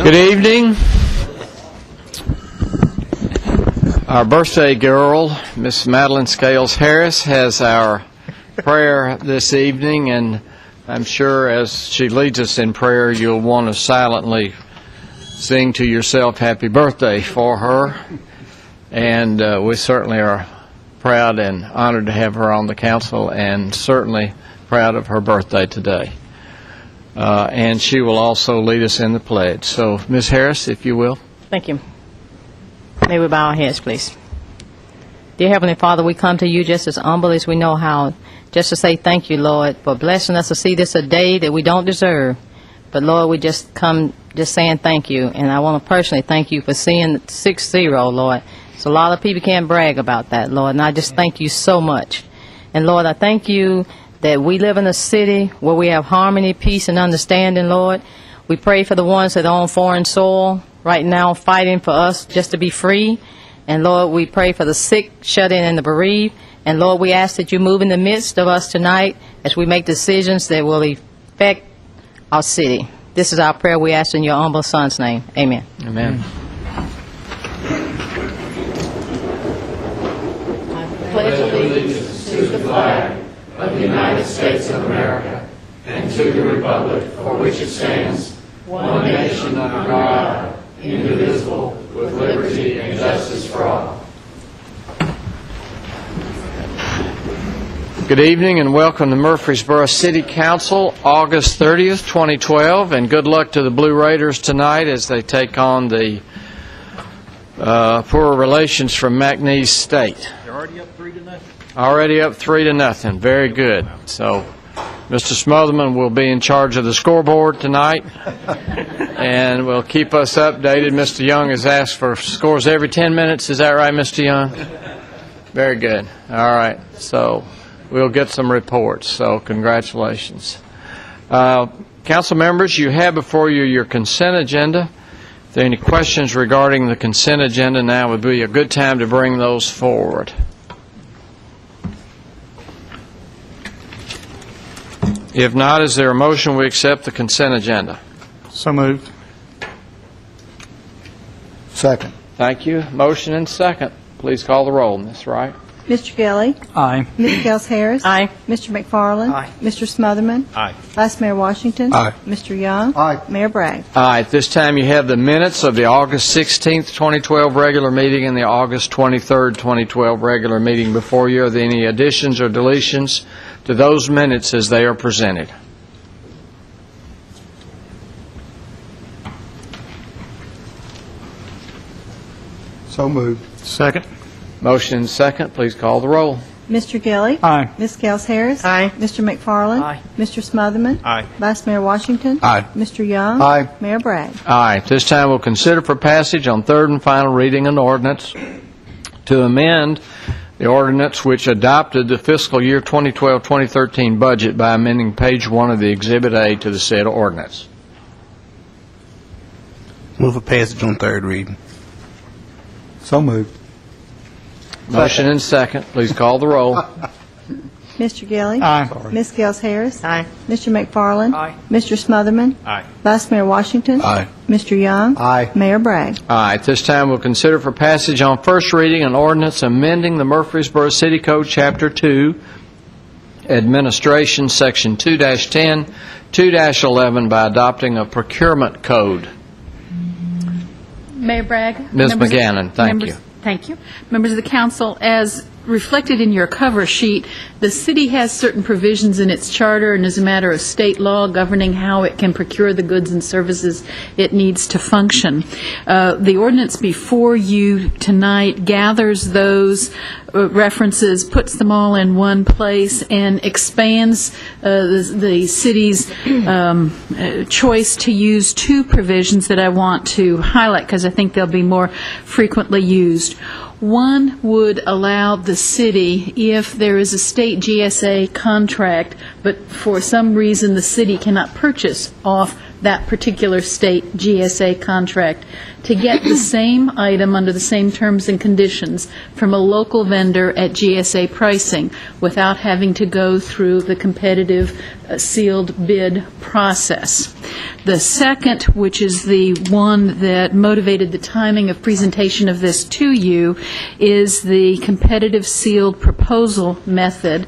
Good evening. Our birthday girl, Miss Madeline Scales Harris, has our prayer this evening, and I'm sure as she leads us in prayer, you'll want to silently sing to yourself happy birthday for her. And we certainly are proud and honored to have her on the council, and certainly proud of her birthday today. And she will also lead us in the pledge. So, Ms. Harris, if you will. Thank you. May we bow our heads, please. Dear Heavenly Father, we come to you just as humble as we know how, just to say thank you, Lord, for blessing us to see this a day that we don't deserve. But, Lord, we just come just saying thank you. And I want to personally thank you for seeing 6-0, Lord. So a lot of people can't brag about that, Lord. And I just thank you so much. And, Lord, I thank you that we live in a city where we have harmony, peace, and understanding, Lord. We pray for the ones that are on foreign soil right now fighting for us just to be free. And, Lord, we pray for the sick, shut-in, and the bereaved. And, Lord, we ask that you move in the midst of us tonight as we make decisions that will affect our city. This is our prayer we ask in your humble Son's name. Amen. Amen. I pledge allegiance to the flag of the United States of America and to the republic for which it stands, one nation under God, indivisible, with liberty and justice for all. Good evening and welcome to Murfreesboro City Council, August 30th, 2012, and good luck to the Blue Raiders tonight as they take on the Poor Relations from McNeese State. They're already up 3-0. Already up 3-0. Very good. So, Mr. Smotherman will be in charge of the scoreboard tonight, and will keep us updated. Mr. Young has asked for scores every 10 minutes. Is that right, Mr. Young? Very good. All right. So, we'll get some reports. So, congratulations. Council members, you have before you your consent agenda. If there are any questions regarding the consent agenda, now would be a good time to bring those forward. If not, is there a motion we accept the consent agenda? So moved. Second. Thank you. Motion and second. Please call the roll, Ms. Wright. Mr. Gelly. Aye. Ms. Gels Harris. Aye. Mr. McFarland. Aye. Mr. Smotherman. Aye. Vice Mayor Washington. Aye. Mr. Young. Aye. Mayor Bragg. Aye. At this time, you have the minutes of the August 16th, 2012 regular meeting and the August 23rd, 2012 regular meeting before you. Are there any additions or deletions to those minutes as they are presented? So moved. Second. Motion and second. Please call the roll. Mr. Gelly. Aye. Ms. Gels Harris. Aye. Mr. McFarland. Aye. Mr. Smotherman. Aye. Vice Mayor Washington. Aye. Mr. Young. Aye. Mayor Bragg. Aye. At this time, we'll consider for passage on third and final reading an ordinance to amend the ordinance which adopted the fiscal year 2012-2013 budget by amending page 1 of the Exhibit A to the said ordinance. Move for passage on third reading. So moved. Motion and second. Please call the roll. Mr. Gelly. Aye. Ms. Gels Harris. Aye. Mr. McFarland. Aye. Mr. Smotherman. Aye. Vice Mayor Washington. Aye. Mr. Young. Aye. Mayor Bragg. Aye. At this time, we'll consider for passage on first reading an ordinance amending the Murfreesboro City Code, Chapter 2, Administration, Section 2-10, 2-11 by adopting a procurement code. Mayor Bragg. Ms. members- McGannon, thank members- you. Thank you. Members of the council, as reflected in your cover sheet, the city has certain provisions in its charter and as a matter of state law governing how it can procure the goods and services it needs to function. The ordinance before you tonight gathers those references, puts them all in one place, and expands the city's choice to use two provisions that I want to highlight because I think they'll be more frequently used. One would allow the city, if there is a state GSA contract, but for some reason the city cannot purchase off that particular state GSA contract, to get the same item under the same terms and conditions from a local vendor at GSA pricing without having to go through the competitive sealed bid process. The second, which is the one that motivated the timing of presentation of this to you, is the competitive sealed proposal method.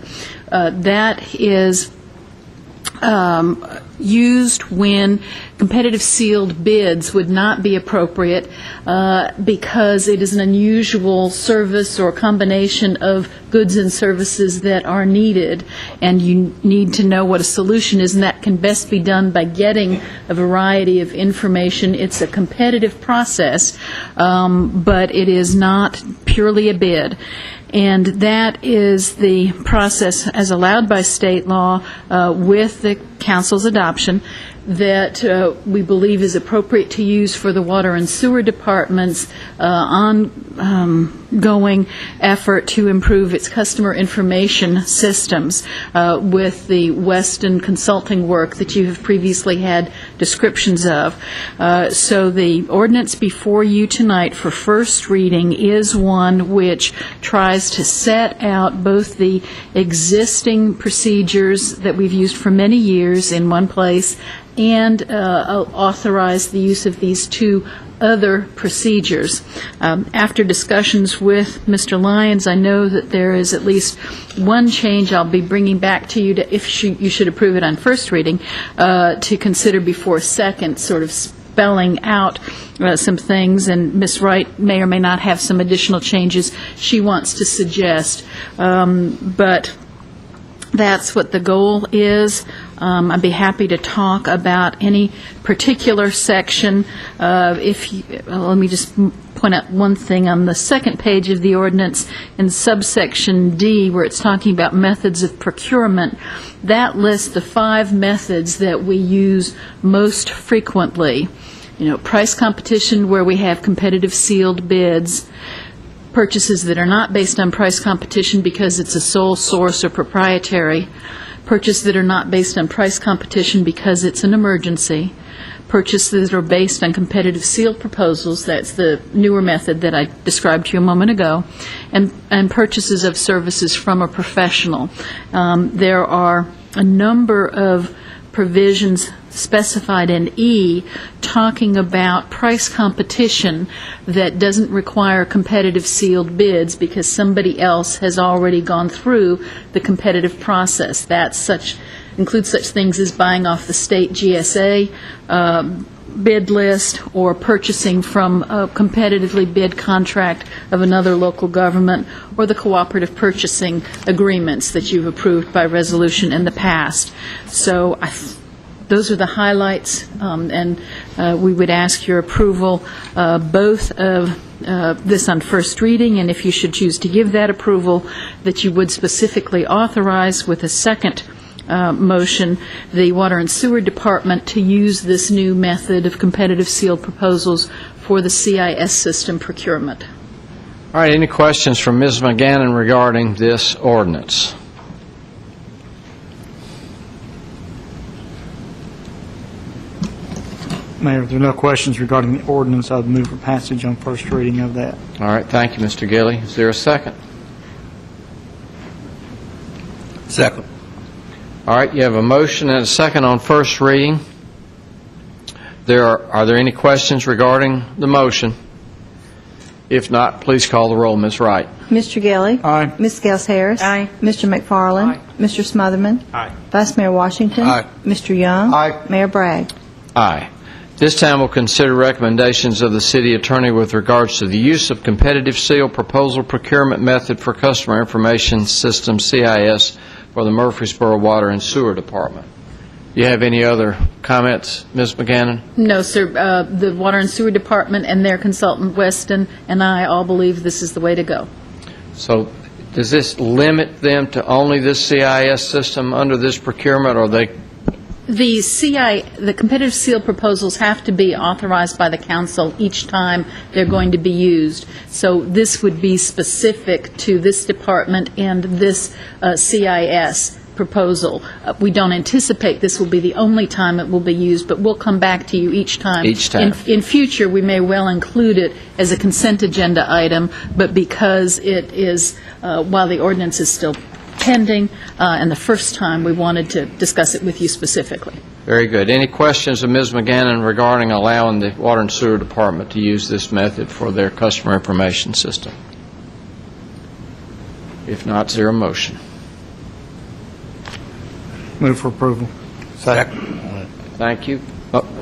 That is used when competitive sealed bids would not be appropriate because it is an unusual service or combination of goods and services that are needed, and you need to know what a solution is, and that can best be done by getting a variety of information. It's a competitive process, but it is not purely a bid. And that is the process as allowed by state law with the council's adoption that we believe is appropriate to use for the Water and Sewer Department's ongoing effort to improve its customer information systems with the Weston consulting work that you have previously had descriptions of. So the ordinance before you tonight for first reading is one which tries to set out both the existing procedures that we've used for many years in one place and authorize the use of these two other procedures. After discussions with Mr. Lyons, I know that there is at least one change I'll be bringing back to you if you should approve it on first reading to consider before second, sort of spelling out some things, and Ms. Wright may or may not have some additional changes she wants to suggest. But that's what the goal is. I'd be happy to talk about any particular section. Let me just point out one thing. On the second page of the ordinance, in subsection D, where it's talking about methods of procurement, that lists the 5 methods that we use most frequently. Price competition, where we have competitive sealed bids. Purchases that are not based on price competition because it's a sole source or proprietary. Purchases that are not based on price competition because it's an emergency. Purchases that are based on competitive sealed proposals, that's the newer method that I described to you a moment ago, and purchases of services from a professional. There are a number of provisions specified in E talking about price competition that doesn't require competitive sealed bids because somebody else has already gone through the competitive process. That includes such things as buying off the state GSA bid list or purchasing from a competitively bid contract of another local government or the cooperative purchasing agreements that you've approved by resolution in the past. So those are the highlights, and we would ask your approval both of this on first reading, and if you should choose to give that approval, that you would specifically authorize with a second motion the Water and Sewer Department to use this new method of competitive sealed proposals for the CIS system procurement. All right, any questions from Ms. McGannon regarding this ordinance? Mayor, if there are no questions regarding the ordinance, I would move for passage on first reading of that. All right, thank you, Mr. Gilly. Is there a second? Second. All right, you have a motion and a second on first reading. Are there any questions regarding the motion? If not, please call the roll, Ms. Wright. Mr. Gilly. Aye. Ms. Gels Harris. Aye. Mr. McFarland. Mr. Smotherman. Aye. Vice Mayor Washington. Aye. Mr. Young. Aye. Mayor Bragg. Aye. This time we'll consider recommendations of the city attorney with regards to the use of competitive seal proposal procurement method for customer information system, CIS, for the Murfreesboro Water and Sewer Department. Do you have any other comments, Ms. McGannon? No, sir. The Water and Sewer Department and their consultant, Weston, and I all believe this is the way to go. So does this limit them to only this CIS system under this procurement, or they? The competitive seal proposals have to be authorized by the council each time they're going to be used. So this would be specific to this department and this CIS proposal. We don't anticipate this will be the only time it will be used, but we'll come back to you each time. Each time. In future, we may well include it as a consent agenda item, but because it is, while the ordinance is still pending, and the first time, we wanted to discuss it with you specifically. Very good. Any questions of Ms. McGannon regarding allowing the Water and Sewer Department to use this method for their customer information system? If not, is there a motion? Move for approval. Second. Thank you.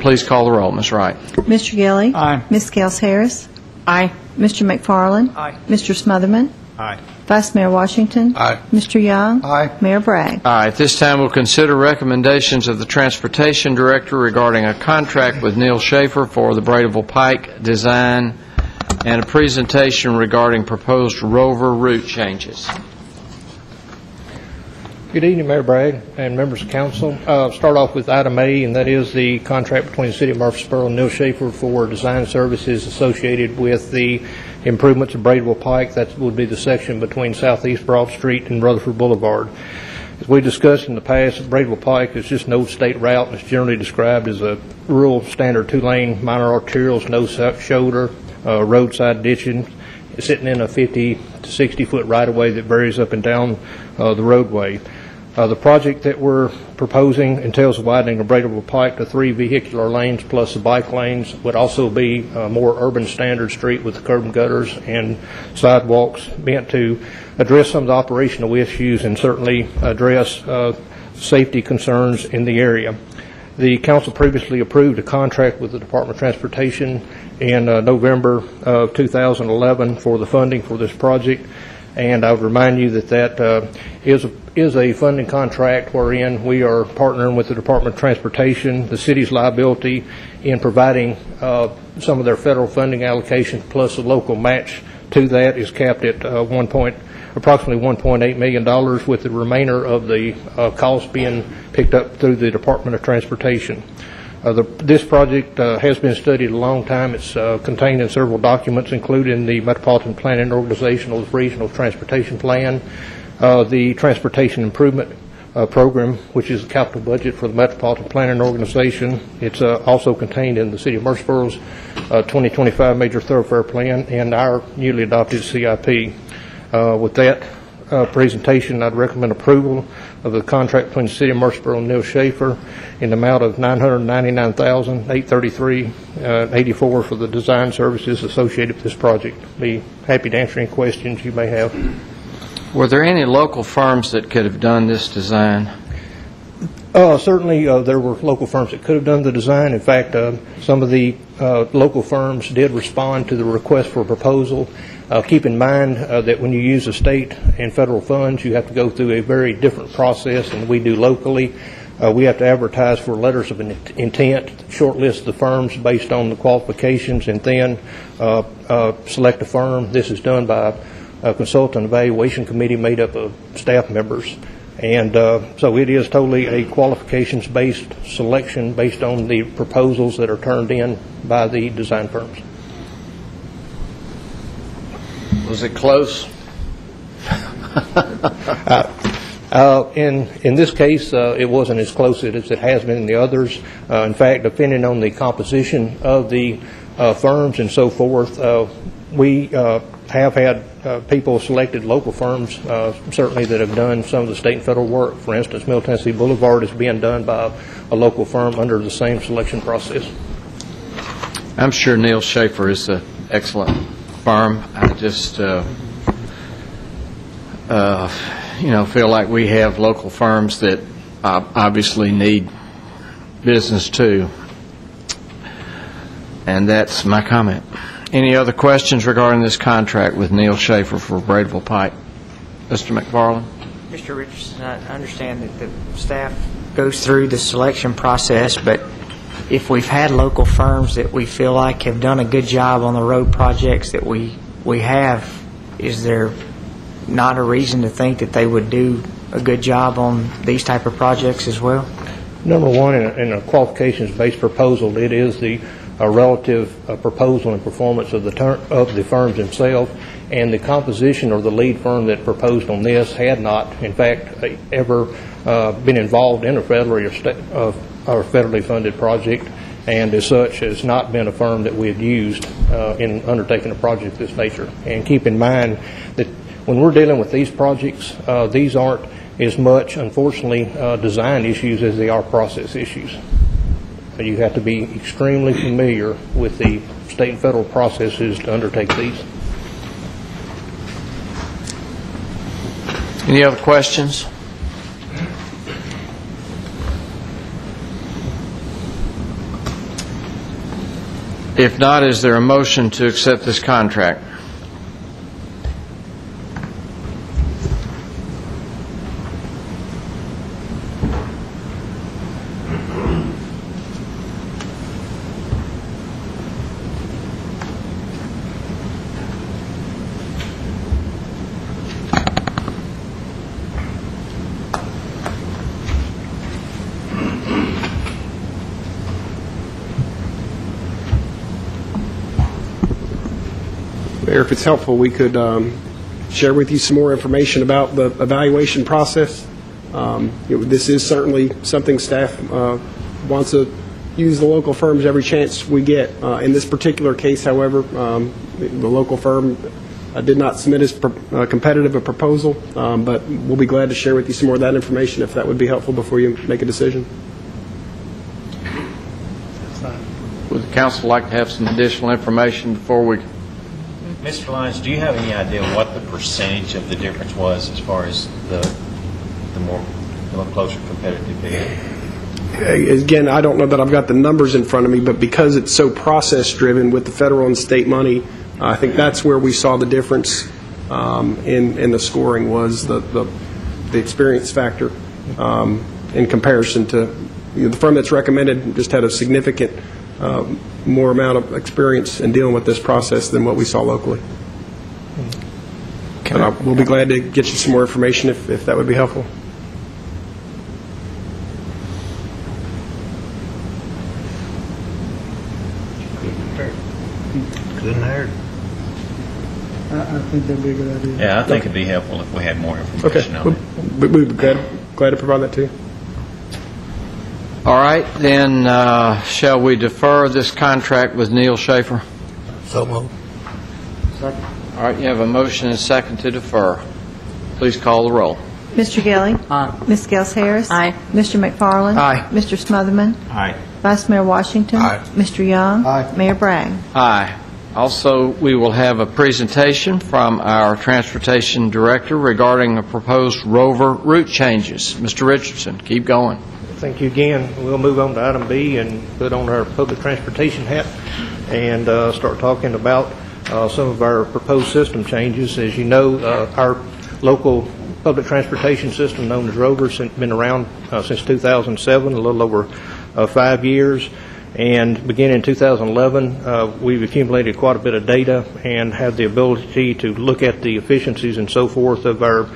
Please call the roll, Ms. Wright. Mr. Gilly. Aye. Ms. Gels Harris. Aye. Mr. McFarland. Aye. Mr. Smotherman. Aye. Vice Mayor Washington. Aye. Mr. Young. Aye. Mayor Bragg. All right, at this time, we'll consider recommendations of the Transportation Director regarding a contract with Neil Schaefer for the Bradeville Pike design and a presentation regarding proposed Rover route changes. Good evening, Mayor Bragg and members of council. Start off with item A, and that is the contract between the City of Murfreesboro and Neil Schaefer for design services associated with the improvements of Bradeville Pike. That would be the section between Southeast Broad Street and Rutherford Boulevard. As we discussed in the past, Bradeville Pike is just an old state route and it's generally described as a rural standard two-lane minor arterials, no shoulder, roadside ditching, sitting in a 50 to 60 foot right-of-way that varies up and down the roadway. The project that we're proposing entails widening of Bradeville Pike to 3 vehicular lanes plus the bike lanes. Would also be a more urban standard street with curb and gutters and sidewalks, meant to address some of the operational issues and certainly address safety concerns in the area. The council previously approved a contract with the Department of Transportation in November of 2011 for the funding for this project. And I would remind you that that is a funding contract wherein we are partnering with the Department of Transportation. The city's liability in providing some of their federal funding allocation plus a local match to that is capped at approximately $1.8 million, with the remainder of the cost being picked up through the Department of Transportation. This project has been studied a long time. It's contained in several documents, including the Metropolitan Planning Organization's Regional Transportation Plan, the Transportation Improvement Program, which is the capital budget for the Metropolitan Planning Organization. It's also contained in the City of Murfreesboro's 2025 Major Thoroughfare Plan and our newly adopted CIP. With that presentation, I'd recommend approval of the contract between the City of Murfreesboro and Neil Schaefer in the amount of $999,833.84 for the design services associated with this project. Be happy to answer any questions you may have. Were there any local firms that could have done this design? Certainly, there were local firms that could have done the design. In fact, some of the local firms did respond to the request for a proposal. Keep in mind that when you use the state and federal funds, you have to go through a very different process than we do locally. We have to advertise for letters of intent, shortlist the firms based on the qualifications, and then select a firm. This is done by a consultant evaluation committee made up of staff members. And so it is totally a qualifications-based selection based on the proposals that are turned in by the design firms. Was it close? In this case, it wasn't as close as it has been in the others. In fact, depending on the composition of the firms and so forth, we have had people selected, local firms, certainly, that have done some of the state and federal work. For instance, Middle Tennessee Boulevard is being done by a local firm under the same selection process. I'm sure Neil Schaefer is an excellent firm. I just, feel like we have local firms that obviously need business too. And that's my comment. Any other questions regarding this contract with Neil Schaefer for Bradeville Pike? Mr. McFarland? Mr. Richardson, I understand that the staff goes through the selection process, but if we've had local firms that we feel like have done a good job on the road projects that we have, is there not a reason to think that they would do a good job on these type of projects as well? Number one, in a qualifications-based proposal, it is the relative proposal and performance of the firms themselves. and the composition or the lead firm that proposed on this had not, in fact, ever been involved in a federally or federally funded project, and as such has not been a firm that we have used in undertaking a project of this nature. And keep in mind that when we're dealing with these projects, these aren't as much, unfortunately, design issues as they are process issues. You have to be extremely familiar with the state and federal processes to undertake these. Any other questions? If not, is there a motion to accept this contract? Mayor, if it's helpful, we could share with you some more information about the evaluation process. This is certainly something staff wants to use the local firms every chance we get. In this particular case, however, the local firm did not submit as competitive a proposal, but we'll be glad to share with you some more of that information if that would be helpful before you make a decision. Would the council like to have some additional information before we... Mr. Lyons, do you have any idea what the percentage of the difference was as far as the more closer competitive bid? Again, I don't know that I've got the numbers in front of me, but because it's so process-driven with the federal and state money, I think that's where we saw the difference in the scoring was the experience factor in comparison to the firm that's recommended just had a significant more amount of experience in dealing with this process than what we saw locally. We'll be glad to get you some more information if that would be helpful. Couldn't hurt. I think that'd be a good idea. Yeah, I think it'd be helpful if we had more information on it. We'd be glad to provide that to you. All right, then shall we defer this contract with Neil Schaefer? So moved. Second. All right, you have a motion and a second to defer. Please call the roll. Mr. Gelly. Aye. Ms. Gels Harris. Aye. Mr. McFarland. Aye. Mr. Smotherman. Aye. Vice Mayor Washington. Aye. Mr. Young. Aye. Mayor Bragg. Aye. Also, we will have a presentation from our Transportation Director regarding the proposed Rover route changes. Mr. Richardson, keep going. Thank you again. We'll move on to item B and put on our public transportation hat and start talking about some of our proposed system changes. As you know, our local public transportation system known as Rover has been around since 2007, a little over 5 years. And beginning in 2011, we've accumulated quite a bit of data and have the ability to look at the efficiencies and so forth of our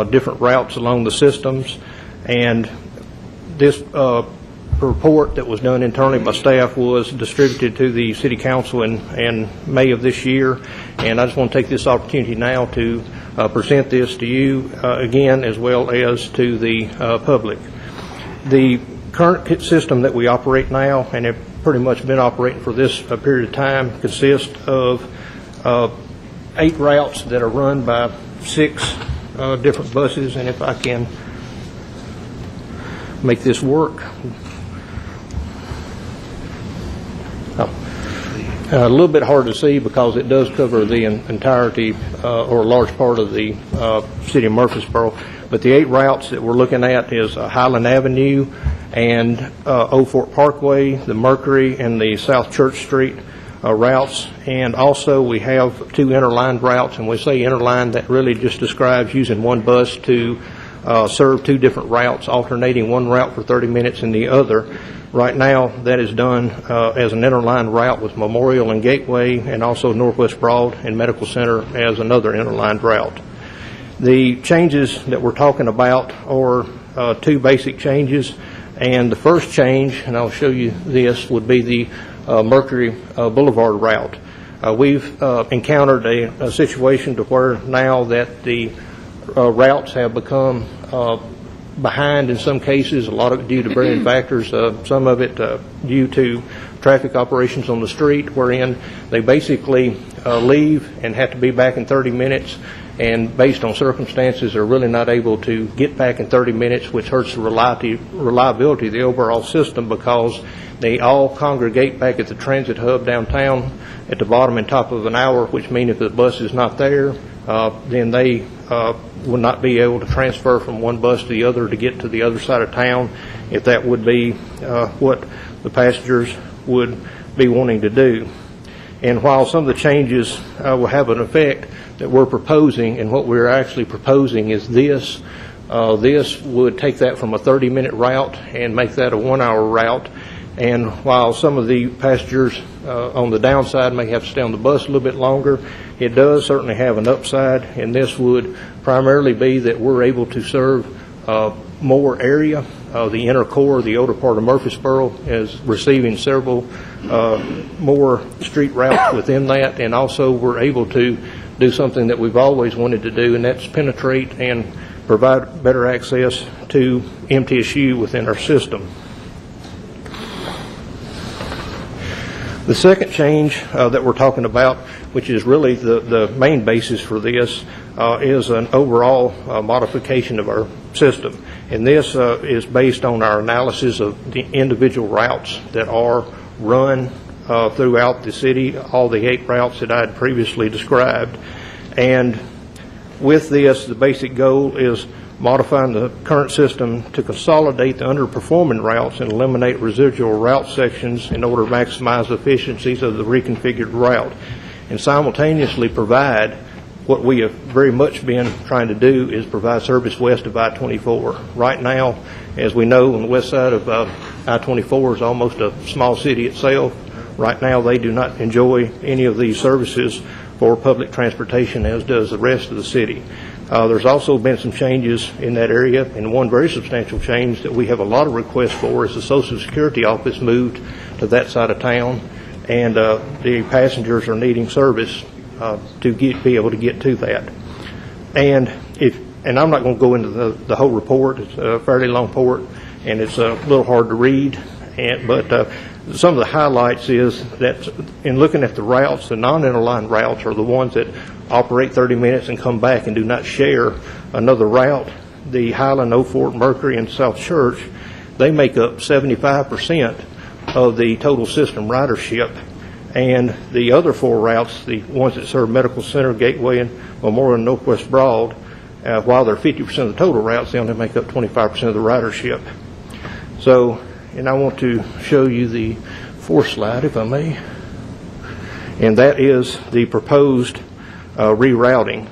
different routes along the systems. And this report that was done internally by staff was distributed to the City Council in May of this year. And I just want to take this opportunity now to present this to you again, as well as to the public. The current system that we operate now, and have pretty much been operating for this period of time, consists of 8 routes that are run by 6 different buses. And if I can make this work. A little bit hard to see because it does cover the entirety or a large part of the city of Murfreesboro. But the 8 routes that we're looking at is Highland Avenue and Old Fort Parkway, the Mercury, and the South Church Street routes. And also we have 2 interline routes, and we say interline, that really just describes using one bus to serve 2 different routes, alternating one route for 30 minutes and the other. Right now, that is done as an interline route with Memorial and Gateway, and also Northwest Broad and Medical Center as another interline route. The changes that we're talking about are 2 basic changes, and the first change, and I'll show you this, would be the Mercury Boulevard route. We've encountered a situation to where now that the routes have become behind in some cases, a lot of it due to varying factors, some of it due to traffic operations on the street, wherein they basically leave and have to be back in 30 minutes, and based on circumstances are really not able to get back in 30 minutes, which hurts the reliability of the overall system, because they all congregate back at the transit hub downtown at the bottom and top of an hour, which means if the bus is not there, then they will not be able to transfer from one bus to the other to get to the other side of town, if that would be what the passengers would be wanting to do. And while some of the changes will have an effect that we're proposing, and what we're actually proposing is this. This would take that from a 30-minute route and make that a 1-hour route. And while some of the passengers on the downside may have to stay on the bus a little bit longer, it does certainly have an upside, and this would primarily be that we're able to serve more area. The inner core, the older part of Murfreesboro, is receiving several more street routes within that, and also we're able to do something that we've always wanted to do, and that's penetrate and provide better access to MTSU within our system. The second change that we're talking about, which is really the main basis for this, is an overall modification of our system. And this is based on our analysis of the individual routes that are run throughout the city, all the 8 routes that I had previously described. And with this, the basic goal is modifying the current system to consolidate the underperforming routes and eliminate residual route sections in order to maximize efficiencies of the reconfigured route, and simultaneously provide what we have very much been trying to do, is provide service west of I-24. Right now, as we know, on the west side of I-24 is almost a small city itself. Right now, they do not enjoy any of these services for public transportation, as does the rest of the city. There's also been some changes in that area, and one very substantial change that we have a lot of requests for is the Social Security office moved to that side of town, and the passengers are needing service to be able to get to that. And I'm not going to go into the whole report. It's a fairly long report, and it's a little hard to read, but some of the highlights is that in looking at the routes, the non-interline routes are the ones that operate 30 minutes and come back and do not share another route. The Highland, Old Fort, Mercury, and South Church, they make up 75% of the total system ridership. And the other 4 routes, the ones that serve Medical Center, Gateway, and Memorial and Northwest Broad, while they're 50% of the total routes, they only make up 25% of the ridership. So, and I want to show you the 4th slide, if I may. And that is the proposed rerouting.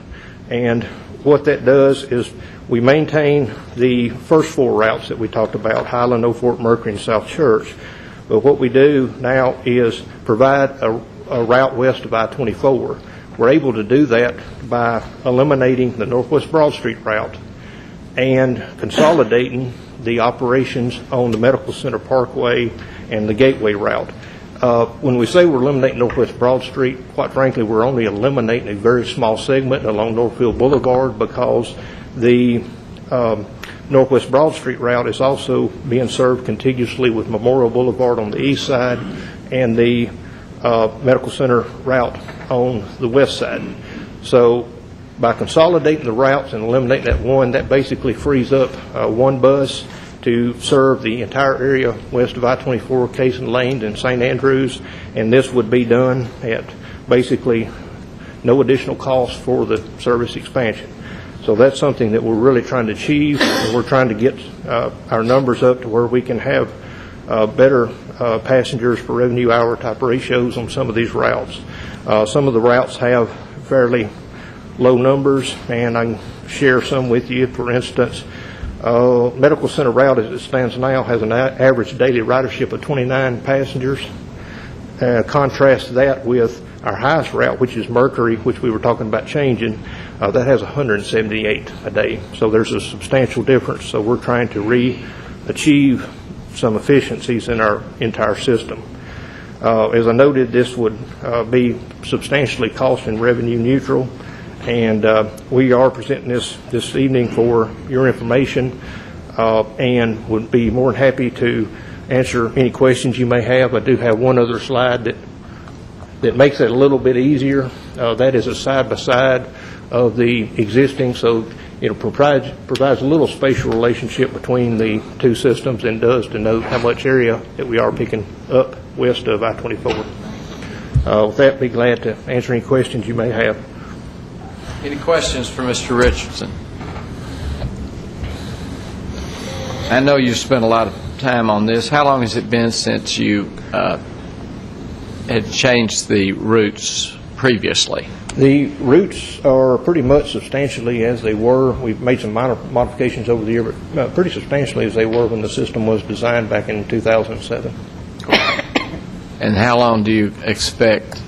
And what that does is we maintain the first 4 routes that we talked about, Highland, Old Fort, Mercury, and South Church. But what we do now is provide a route west of I-24. We're able to do that by eliminating the Northwest Broad Street route and consolidating the operations on the Medical Center Parkway and the Gateway route. When we say we're eliminating Northwest Broad Street, quite frankly, we're only eliminating a very small segment along Northfield Boulevard, because the Northwest Broad Street route is also being served contiguously with Memorial Boulevard on the east side and the Medical Center route on the west side. So by consolidating the routes and eliminating that one, that basically frees up one bus to serve the entire area west of I-24, Case and Lane, and St. Andrews, and this would be done at basically no additional cost for the service expansion. So that's something that we're really trying to achieve, and we're trying to get our numbers up to where we can have better passengers per revenue hour type ratios on some of these routes. Some of the routes have fairly low numbers, and I can share some with you. For instance, Medical Center route as it stands now has an average daily ridership of 29 passengers. Contrast that with our highest route, which is Mercury, which we were talking about changing. That has 178 a day. So there's a substantial difference. So we're trying to achieve some efficiencies in our entire system. As I noted, this would be substantially cost and revenue neutral, and we are presenting this evening for your information, and would be more than happy to answer any questions you may have. I do have one other slide that makes it a little bit easier. That is a side-by-side of the existing, so it provides a little spatial relationship between the two systems and does denote how much area that we are picking up west of I-24. With that, be glad to answer any questions you may have. Any questions for Mr. Richardson? I know you've spent a lot of time on this. How long has it been since you had changed the routes previously? The routes are pretty much substantially as they were. We've made some minor modifications over the year, but pretty substantially as they were when the system was designed back in 2007. And how long do you expect?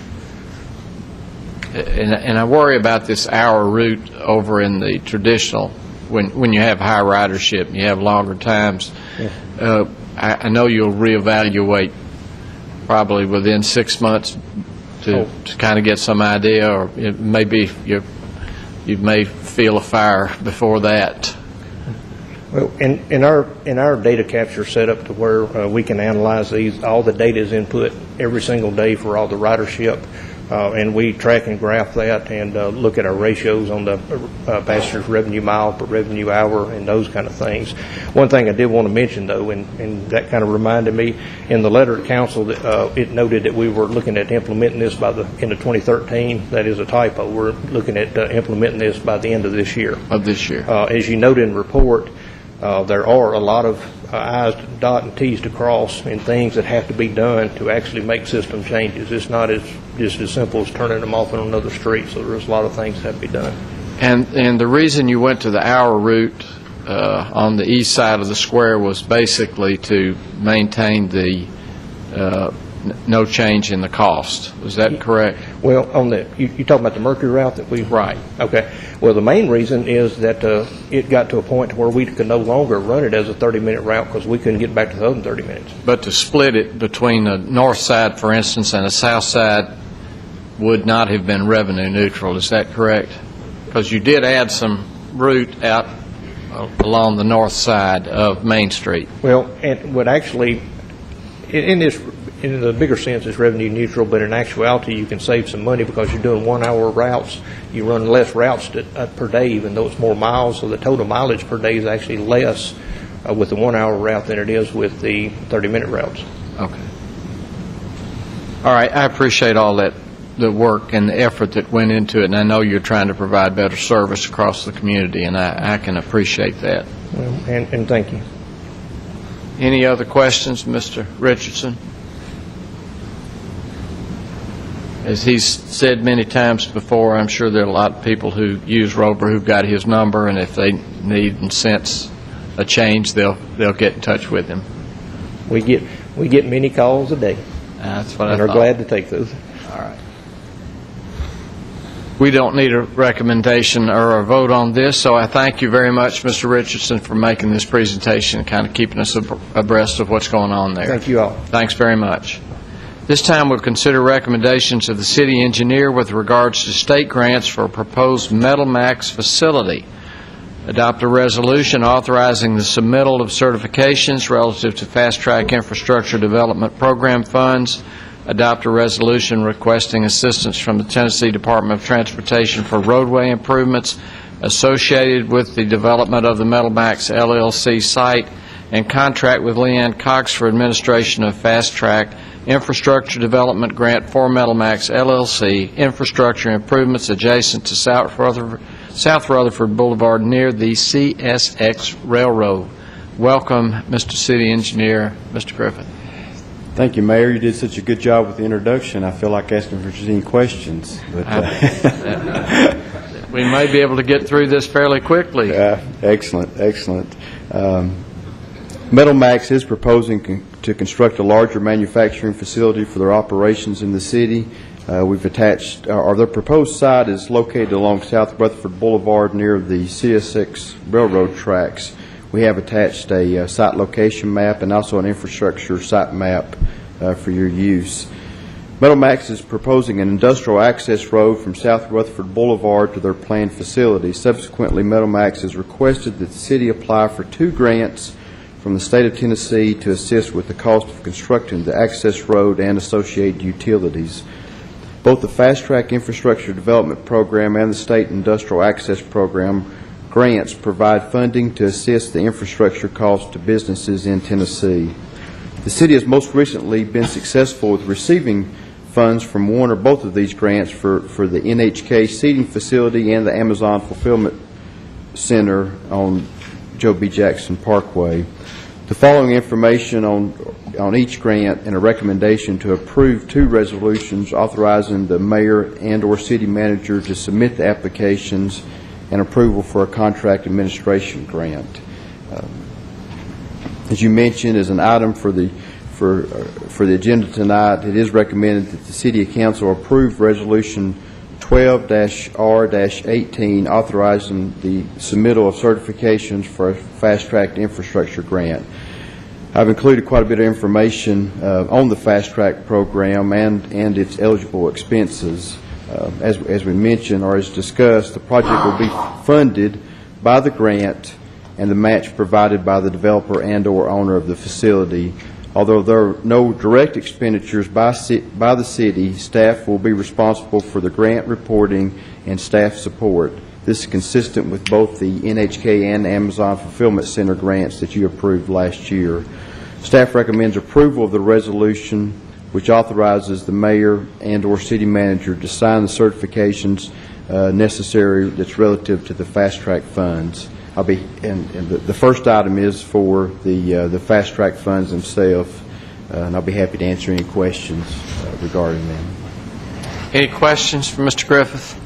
And I worry about this hour route over in the traditional, when you have high ridership and you have longer times. Yeah. I know you'll reevaluate probably within 6 months to kind of get some idea, or it may be you may feel a fire before that. Well, in our data capture setup to where we can analyze these, all the data is input every single day for all the ridership, and we track and graph that and look at our ratios on the passengers revenue mile per revenue hour and those kind of things. One thing I did want to mention, though, and that kind of reminded me, in the letter to council, that it noted that we were looking at implementing this by the end of 2013. That is a typo. We're looking at implementing this by the end of this year. As you noted in the report, there are a lot of I's to dot and T's to cross and things that have to be done to actually make system changes. It's not just as simple as turning them off on another street, so there's a lot of things that have to be done. And the reason you went to the hour route on the east side of the square was basically to maintain the no change in the cost. Is that correct? Well, on the you talking about the Mercury route that we right? Okay. Well, the main reason is that it got to a point where we could no longer run it as a 30-minute route because we couldn't get back to the other 30 minutes. But to split it between the north side, for instance, and the south side would not have been revenue neutral. Is that correct? Because you did add some route out along the north side of Main Street. Well, and what actually in the bigger sense, it's revenue neutral, but in actuality, you can save some money because you're doing 1 hour routes. You run less routes per day, even though it's more miles, so the total mileage per day is actually less with the 1 hour route than it is with the 30-minute routes. Okay. All right. I appreciate all that, the work and the effort that went into it, and I know you're trying to provide better service across the community, and I can appreciate that. Well, and thank you. Any other questions, Mr. Richardson? As he's said many times before, I'm sure there are a lot of people who use Rover who've got his number, and if they need and sense a change, they'll get in touch with him. We get many calls a day. That's what and I are glad to take those. All right. We don't need a recommendation or a vote on this, so I thank you very much, Mr. Richardson, for making this presentation and kind of keeping us abreast of what's going on there. Thank you all. Thanks very much. This time we'll consider recommendations of the city engineer with regards to state grants for a proposed Metal Max facility. Adopt a resolution authorizing the submittal of certifications relative to Fast Track Infrastructure Development Program funds. Adopt a resolution requesting assistance from the Tennessee Department of Transportation for roadway improvements associated with the development of the Metal Max LLC site, and contract with Leanne Cox for administration of Fast Track Infrastructure Development Grant for Metal Max LLC infrastructure improvements adjacent to South Rutherford Boulevard near the CSX Railroad. Welcome, Mr. City Engineer, Mr. Griffin. Thank you, Mayor. You did such a good job with the introduction. I feel like asking for any questions. But, we may be able to get through this fairly quickly. Excellent, excellent. Metal Max is proposing to construct a larger manufacturing facility for their operations in the city. We've attached, their proposed site is located along South Rutherford Boulevard near the CSX Railroad tracks. We have attached a site location map and also an infrastructure site map for your use. Meadowmax is proposing an industrial access road from South Rutherford Boulevard to their planned facility. Subsequently, Meadowmax has requested that the city apply for 2 grants from the state of Tennessee to assist with the cost of constructing the access road and associated utilities. Both the Fast Track Infrastructure Development Program and the State Industrial Access Program grants provide funding to assist the infrastructure costs to businesses in Tennessee. The city has most recently been successful with receiving funds from one or both of these grants for the NHK seating facility and the Amazon Fulfillment Center on Joe B. Jackson Parkway. The following information on each grant and a recommendation to approve 2 resolutions authorizing the mayor and/or city manager to submit the applications and approval for a contract administration grant. As you mentioned, as an item for the agenda tonight, it is recommended that the City Council approve Resolution 12-R-18 authorizing the submittal of certifications for a fast-track infrastructure grant. I've included quite a bit of information on the fast-track program and its eligible expenses. As we mentioned or as discussed, the project will be funded by the grant and the match provided by the developer and/or owner of the facility. Although there are no direct expenditures by the city, staff will be responsible for the grant reporting and staff support. This is consistent with both the NHK and Amazon Fulfillment Center grants that you approved last year. Staff recommends approval of the resolution, which authorizes the mayor and/or city manager to sign the certifications necessary that's relative to the fast-track funds. The first item is for the fast-track funds themselves, and I'll be happy to answer any questions regarding them. Any questions for Mr. Griffith?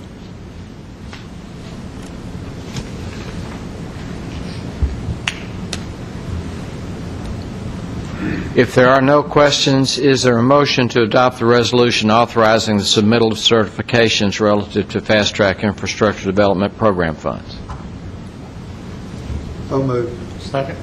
If there are no questions, is there a motion to adopt the resolution authorizing the submittal of certifications relative to Fast Track Infrastructure Development Program funds? So moved. Second.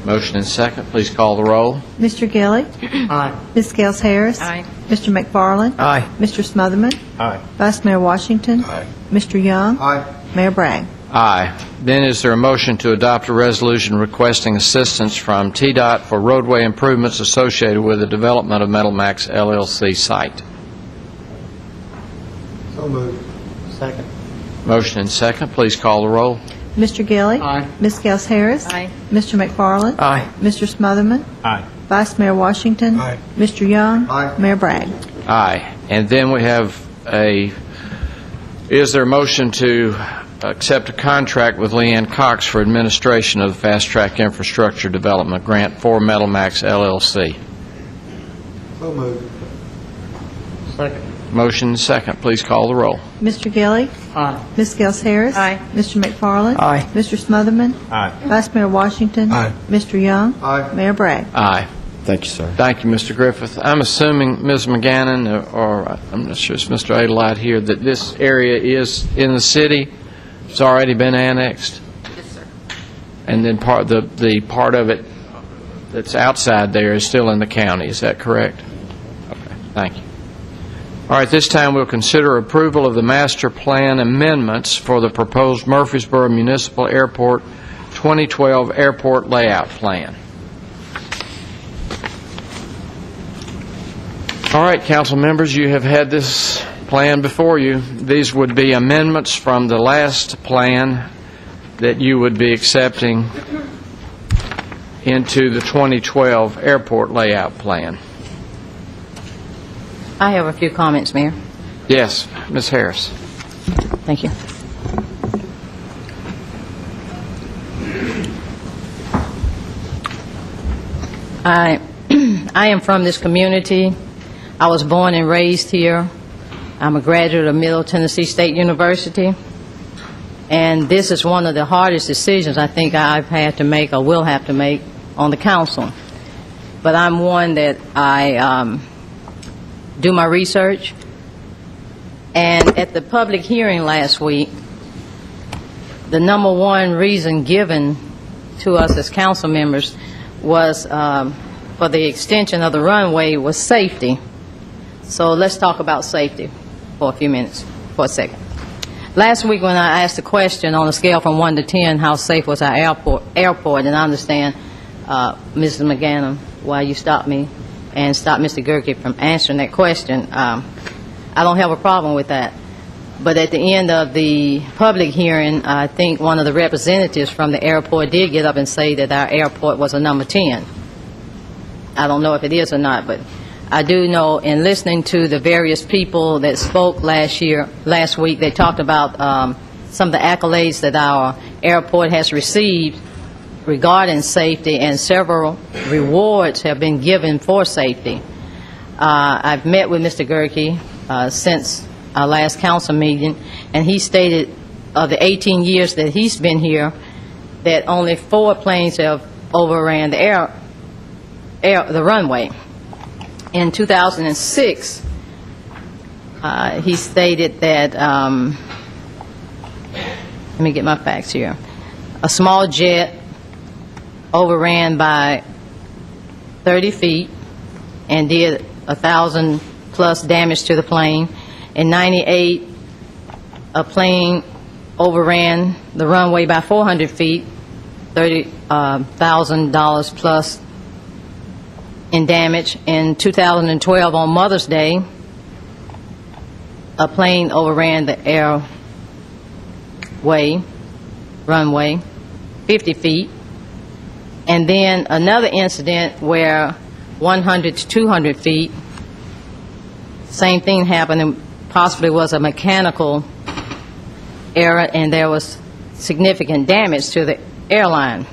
Motion and second. Please call the roll. Mr. Gilly. Aye. Ms. Scales Harris. Aye. Mr. McFarland. Aye. Mr. Smotherman. Aye. Vice Mayor Washington. Aye. Mr. Young. Aye. Mayor Bragg. Aye. Then is there a motion to adopt a resolution requesting assistance from TDOT for roadway improvements associated with the development of Meadowmax LLC site? So moved. Second. Motion and second. Please call the roll. Mr. Gilly. Aye. Ms. Scales Harris. Aye. Mr. McFarland. Aye. Mr. Smotherman. Aye. Vice Mayor Washington. Aye. Mr. Young. Aye. Mayor Bragg. Aye. And then we have is there a motion to accept a contract with Leanne Cox for administration of the Fast Track Infrastructure Development Grant for Meadowmax LLC? So moved. Second. Motion and second. Please call the roll. Mr. Gilly. Aye. Ms. Scales Harris. Aye. Mr. McFarland. Aye. Mr. Smotherman. Aye. Vice Mayor Washington. Aye. Mr. Young. Aye. Mayor Bragg. Aye. Thank you, sir. Thank you, Mr. Griffith. I'm assuming, Ms. McGannon, or I'm not sure it's Mr. Adelite here, that this area is in the city. It's already been annexed? Yes, sir. And then the part of it that's outside there is still in the county. Is that correct? Okay, thank you. All right, this time we'll consider approval of the master plan amendments for the proposed Murfreesboro Municipal Airport 2012 Airport Layout Plan. All right, council members, you have had this plan before you. These would be amendments from the last plan that you would be accepting into the 2012 airport layout plan. I have a few comments, Mayor. Yes, Ms. Harris. Thank you. I am from this community. I was born and raised here. I'm a graduate of Middle Tennessee State University. And this is one of the hardest decisions I think I've had to make or will have to make on the council. But I'm one that I do my research. And at the public hearing last week, the number one reason given to us as council members was for the extension of the runway was safety. So let's talk about safety for a few minutes, for a second. Last week when I asked the question on a scale from 1 to 10, how safe was our airport, and I understand, Mrs. McGannon, why you stopped me and stopped Mr. Gerke from answering that question. I don't have a problem with that. But at the end of the public hearing, I think one of the representatives from the airport did get up and say that our airport was a number 10. I don't know if it is or not, but I do know in listening to the various people that spoke last week, they talked about some of the accolades that our airport has received regarding safety, and several rewards have been given for safety. I've met with Mr. Gerke since our last council meeting, and he stated of the 18 years that he's been here, that only 4 planes have overran the the runway. In 2006, he stated that, let me get my facts here, a small jet overran by 30 feet and did 1,000 plus damage to the plane. In 98, a plane overran the runway by 400 feet, $30,000 plus in damage. In 2012, on Mother's Day, a plane overran the runway 50 feet. And then another incident where 100 to 200 feet, same thing happened, and possibly was a mechanical error, and there was significant damage to the airline.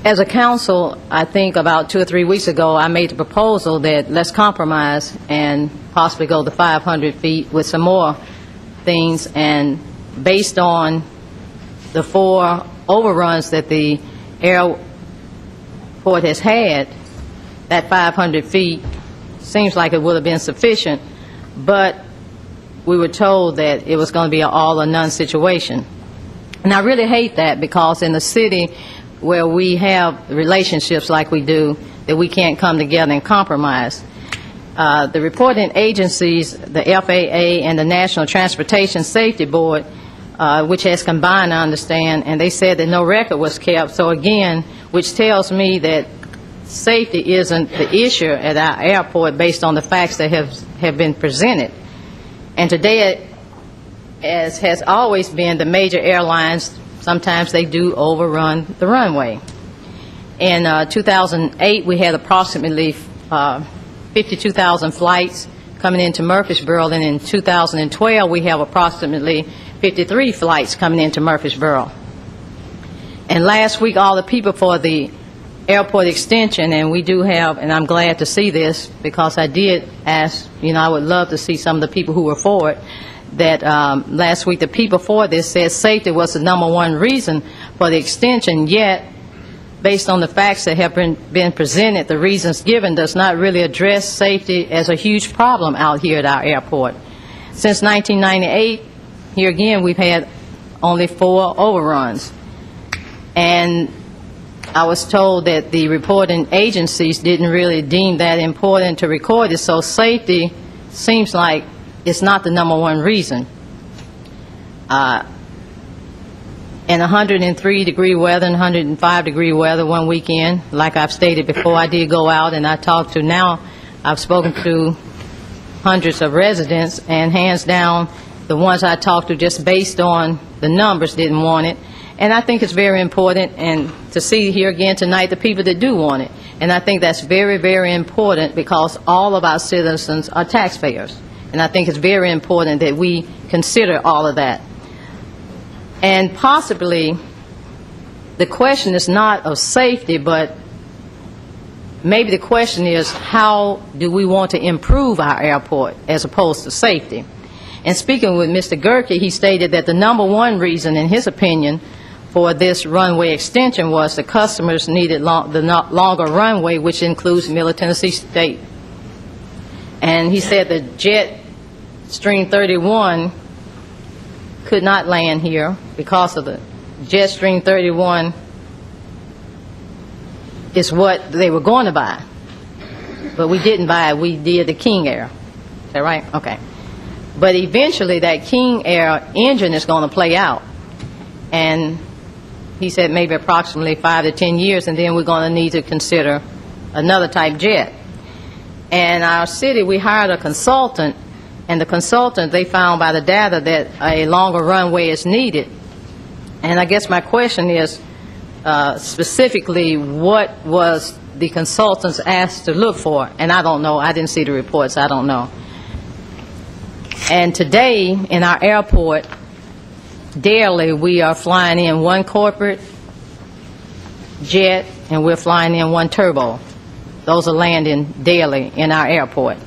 As a council, I think about 2 or 3 weeks ago, I made the proposal that let's compromise and possibly go to 500 feet with some more things, and based on the 4 overruns that the airport has had, that 500 feet seems like it would have been sufficient, but we were told that it was going to be an all or none situation. And I really hate that, because in the city where we have relationships like we do, that we can't come together and compromise. The reporting agencies, the FAA and the National Transportation Safety Board, which has combined, I understand, and they said that no record was kept. So again, which tells me that safety isn't the issue at our airport based on the facts that have been presented. And today, as has always been, the major airlines, sometimes they do overrun the runway. In 2008, we had approximately 52,000 flights coming into Murfreesboro, and in 2012, we have approximately 53 flights coming into Murfreesboro. And last week, all the people for the airport extension, and we do have, and I'm glad to see this, because I did ask, I would love to see some of the people who were for it, that last week the people for this said safety was the #1 reason for the extension, yet based on the facts that have been presented, the reasons given does not really address safety as a huge problem out here at our airport. Since 1998, here again, we've had only 4 overruns. And I was told that the reporting agencies didn't really deem that important to record it, so safety seems like it's not the #1 reason. In 103-degree weather and 105-degree weather one weekend, like I've stated before, I did go out and I talked to, now I've spoken to hundreds of residents, and hands down, the ones I talked to just based on the numbers didn't want it. And I think it's very important, and to see here again tonight the people that do want it. And I think that's very, very important, because all of our citizens are taxpayers. And I think it's very important that we consider all of that. And possibly the question is not of safety, but maybe the question is, how do we want to improve our airport as opposed to safety? And speaking with Mr. Gerke, he stated that the #1 reason, in his opinion, for this runway extension was the customers needed the longer runway, which includes Middle Tennessee State. And he said the Jetstream 31 could not land here because of the Jetstream 31 is what they were going to buy. but we didn't buy it. We did the King Air. Is that right? Okay. But eventually, that King Air engine is going to play out. And he said maybe approximately 5 to 10 years, and then we're going to need to consider another type jet. And our city, we hired a consultant, and the consultant, they found by the data that a longer runway is needed. And I guess my question is, specifically, what was the consultants asked to look for? And I don't know. I didn't see the reports. I don't know. And today, in our airport, daily, we are flying in one corporate jet, and we're flying in one turbo. Those are landing daily in our airport.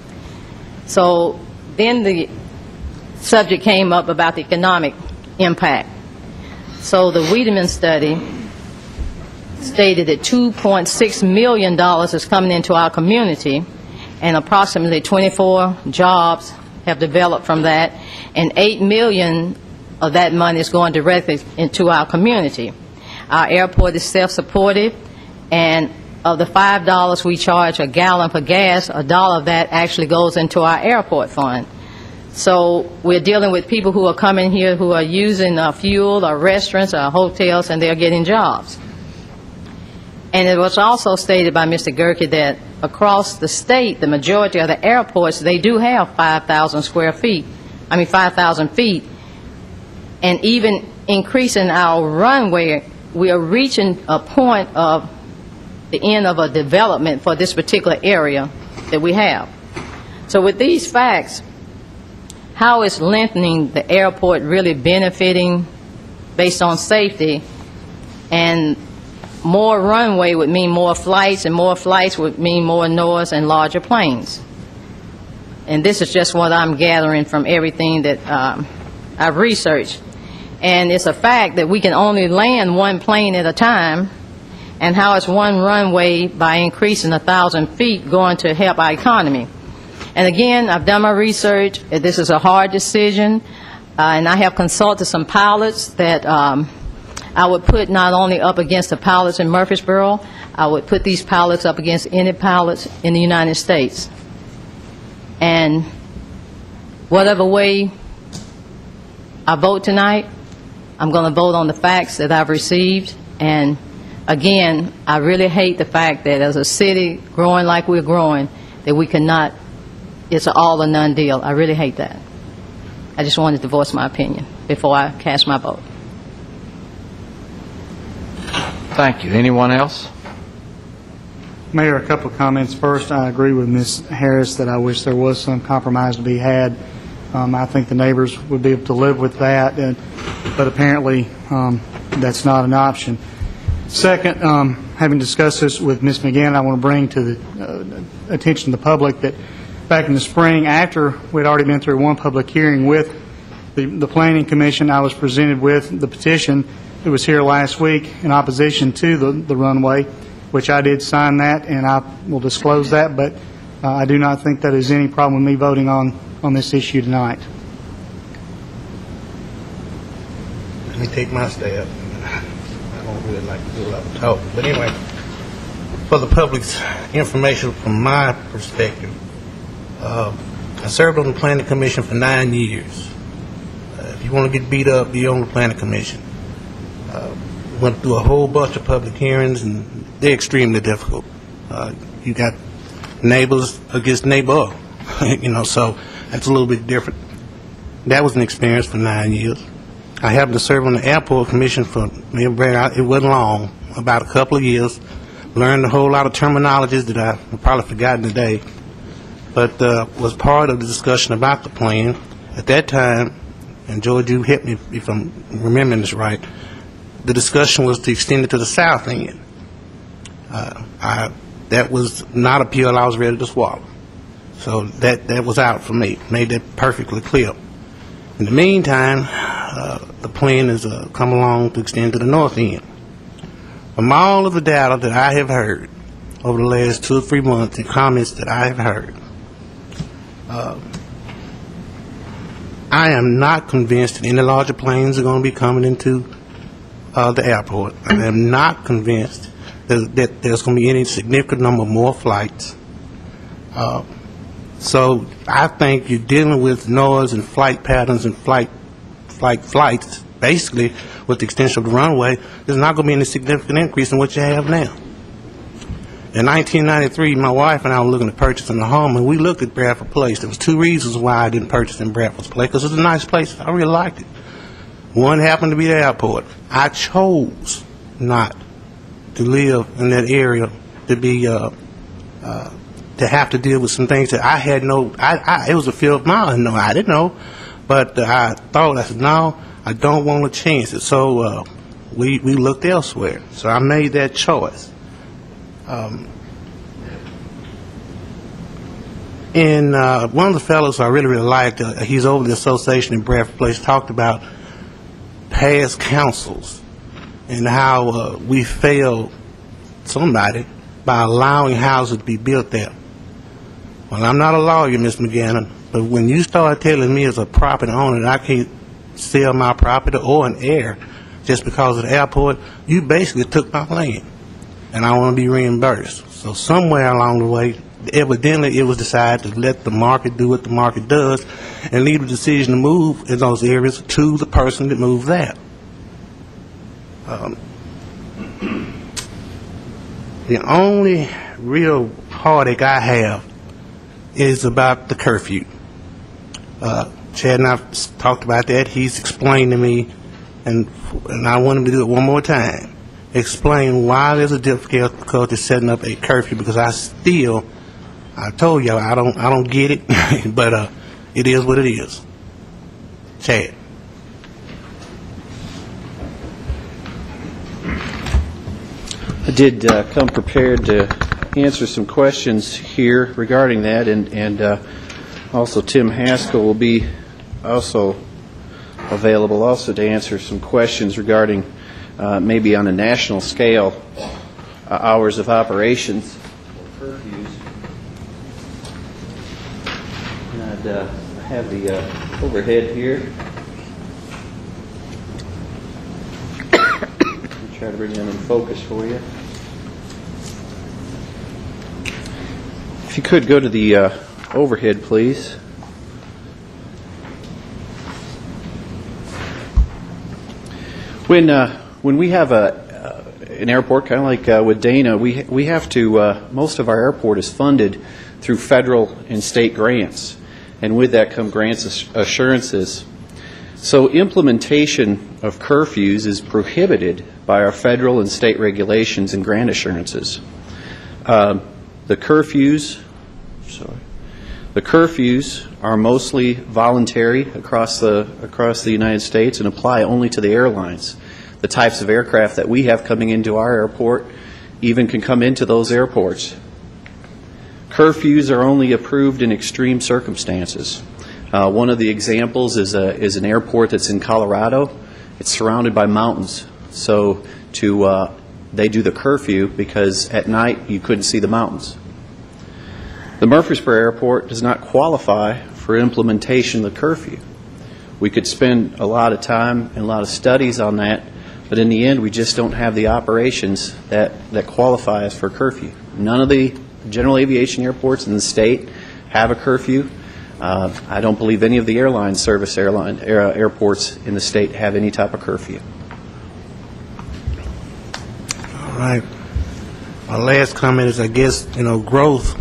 So then the subject came up about the economic impact. So the Wiedemann study stated that $2.6 million is coming into our community, and approximately 24 jobs have developed from that, and $8 million of that money is going directly into our community. Our airport is self-supportive, and of the $5 we charge a gallon for gas, $1 of that actually goes into our airport fund. So we're dealing with people who are coming here who are using fuel or restaurants or hotels, and they're getting jobs. And it was also stated by Mr. Gerke that across the state, the majority of the airports, they do have 5,000 feet. And even increasing our runway, we are reaching a point of the end of a development for this particular area that we have. So with these facts, how is lengthening the airport really benefiting based on safety? And more runway would mean more flights, and more flights would mean more noise and larger planes. And this is just what I'm gathering from everything that I've researched. And it's a fact that we can only land one plane at a time, and how is one runway by increasing 1,000 feet going to help our economy? And again, I've done my research. This is a hard decision, and I have consulted some pilots that I would put not only up against the pilots in Murfreesboro, I would put these pilots up against any pilots in the United States. And whatever way I vote tonight, I'm going to vote on the facts that I've received. And again, I really hate the fact that as a city growing like we're growing, that we cannot, it's an all or none deal. I really hate that. I just wanted to voice my opinion before I cast my vote. Thank you. Anyone else? Mayor, a couple of comments. First, I agree with Ms. Harris that I wish there was some compromise to be had. I think the neighbors would be able to live with that, but apparently that's not an option. Second, having discussed this with Ms. McGann, I want to bring to the attention of the public that back in the spring, after we'd already been through one public hearing with the Planning Commission, I was presented with the petition. It was here last week in opposition to the runway, which I did sign that, and I will disclose that, but I do not think that is any problem with me voting on this issue tonight. Let me take my stab. I don't really like to do a lot of talk. But anyway, for the public's information from my perspective, I served on the Planning Commission for 9 years. If you want to get beat up, be on the Planning Commission. Went through a whole bunch of public hearings, and they're extremely difficult. You got neighbors against neighbor, so that's a little bit different. That was an experience for 9 years. I happened to serve on the Airport Commission for, it wasn't long, about a couple of years. Learned a whole lot of terminologies that I've probably forgotten today, but was part of the discussion about the plan. At that time, and George, you hit me if I'm remembering this right, the discussion was to extend it to the south end. That was not a pill I was ready to swallow. So that was out for me. Made that perfectly clear. In the meantime, the plan has come along to extend to the north end. From all of the data that I have heard over the last 2 or 3 months and comments that I have heard, I am not convinced that any larger planes are going to be coming into the airport. I am not convinced that there's going to be any significant number more flights. So I think you're dealing with noise and flight patterns and flights, basically, with the extension of the runway. There's not going to be any significant increase in what you have now. In 1993, my wife and I were looking at purchasing a home, and we looked at Bradford Place. There was two reasons why I didn't purchase in Bradford Place, because it was a nice place. I really liked it. One happened to be the airport. I chose not to live in that area, to be to have to deal with some things that I had it was a fear of mine. No, I didn't know, but I said, no, I don't want to change it. So we looked elsewhere. So I made that choice. And one of the fellows I really liked, he's over the association in Bradford Place, talked about past councils and how we failed somebody by allowing houses to be built there. Well, I'm not a lawyer, Ms. McGannon, but when you start telling me as a property owner that I can't sell my property or an heir just because of the airport, you basically took my land, and I want to be reimbursed. So somewhere along the way, evidently it was decided to let the market do what the market does and leave the decision to move in those areas to the person that moved that. The only real heartache I have is about the curfew. Chad and I have talked about that. He's explained to me, and I want him to do it one more time, explain why there's a difficulty setting up a curfew, because I told y'all I don't get it, but it is what it is. Chad. I did come prepared to answer some questions here regarding that, and also Tim Haskell will be also available also to answer some questions regarding maybe on a national scale hours of operations or curfews. And I have the overhead here. I'll try to bring that in focus for you. If you could go to the overhead, please. When we have an airport, kind of like with Dana, we have to, most of our airport is funded through federal and state grants, and with that come grants assurances. So implementation of curfews is prohibited by our federal and state regulations and grant assurances. The curfews are mostly voluntary across the United States and apply only to the airlines. The types of aircraft that we have coming into our airport even can come into those airports. Curfews are only approved in extreme circumstances. One of the examples is an airport that's in Colorado. It's surrounded by mountains, so they do the curfew because at night you couldn't see the mountains. The Murfreesboro Airport does not qualify for implementation of the curfew. We could spend a lot of time and a lot of studies on that, but in the end we just don't have the operations that qualify us for curfew. None of the general aviation airports in the state have a curfew. I don't believe any of the airports in the state have any type of curfew. All right. My last comment is, I guess, growth.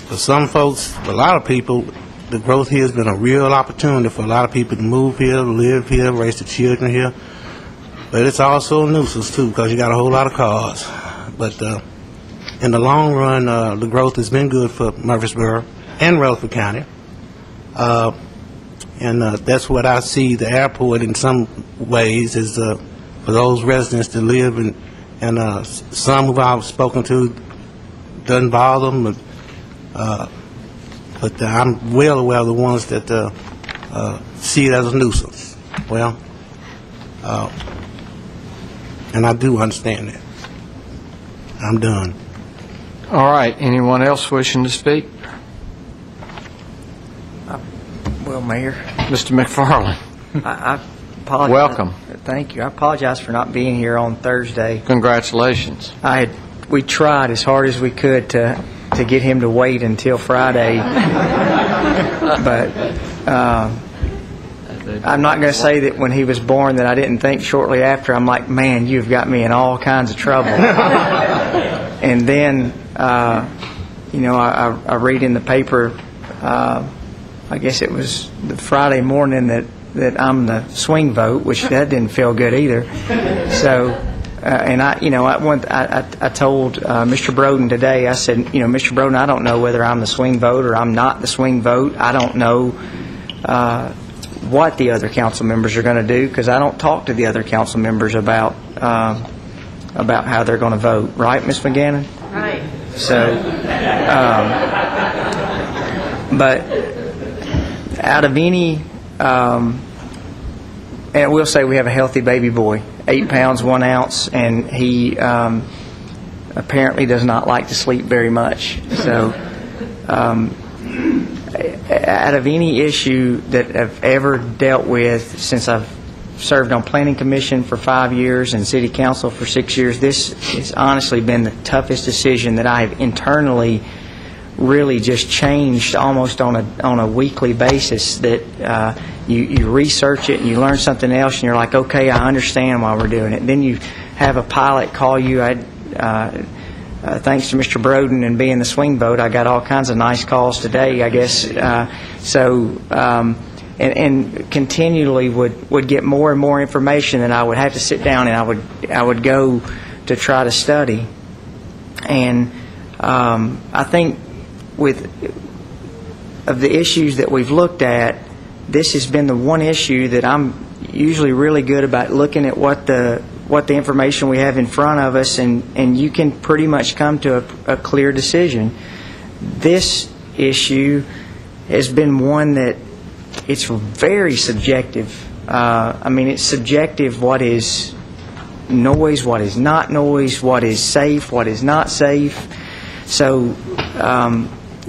For some folks, a lot of people, the growth here has been a real opportunity for a lot of people to move here, live here, raise their children here. But it's also a nuisance, too, because you got a whole lot of cars. But in the long run, the growth has been good for Murfreesboro and Rutherford County. And that's what I see the airport in some ways is for those residents that live and some who I've spoken to doesn't bother them. But I'm well aware of the ones that see it as a nuisance. Well, and I do understand that. I'm done. All right. Anyone else wishing to speak? Well, Mayor. Mr. McFarland. I apologize. Welcome. Thank you. I apologize for not being here on Thursday. Congratulations. We tried as hard as we could to to get him to wait until Friday. But I'm not going to say that when he was born that I didn't think shortly after, I'm like, man, you've got me in all kinds of trouble. And then, I read in the paper, I guess it was the Friday morning that I'm the swing vote, which that didn't feel good either. So, and I told Mr. Broden today, I said, Mr. Broden, I don't know whether I'm the swing vote or I'm not the swing vote. I don't know what the other council members are going to do, because I don't talk to the other council members about how they're going to vote. Right, Ms. McGannon? Right. So, but out of any, and we'll say we have a healthy baby boy, 8 pounds 1 ounce, and he apparently does not like to sleep very much. So, out of any issue that I've ever dealt with since I've served on Planning Commission for 5 years and City Council for 6 years, this has honestly been the toughest decision that I have internally really just changed almost on a weekly basis. That you research it and you learn something else and you're like, okay, I understand why we're doing it. Then you have a pilot call you. Thanks to Mr. Broden and being the swing vote, I got all kinds of nice calls today, I guess. And continually would get more and more information, and I would have to sit down and I would go to try to study. And I think of the issues that we've looked at, this has been the one issue that I'm usually really good about looking at what the information we have in front of us, and you can pretty much come to a clear decision. This issue has been one that it's very subjective. It's subjective what is noise, what is not noise, what is safe, what is not safe. So,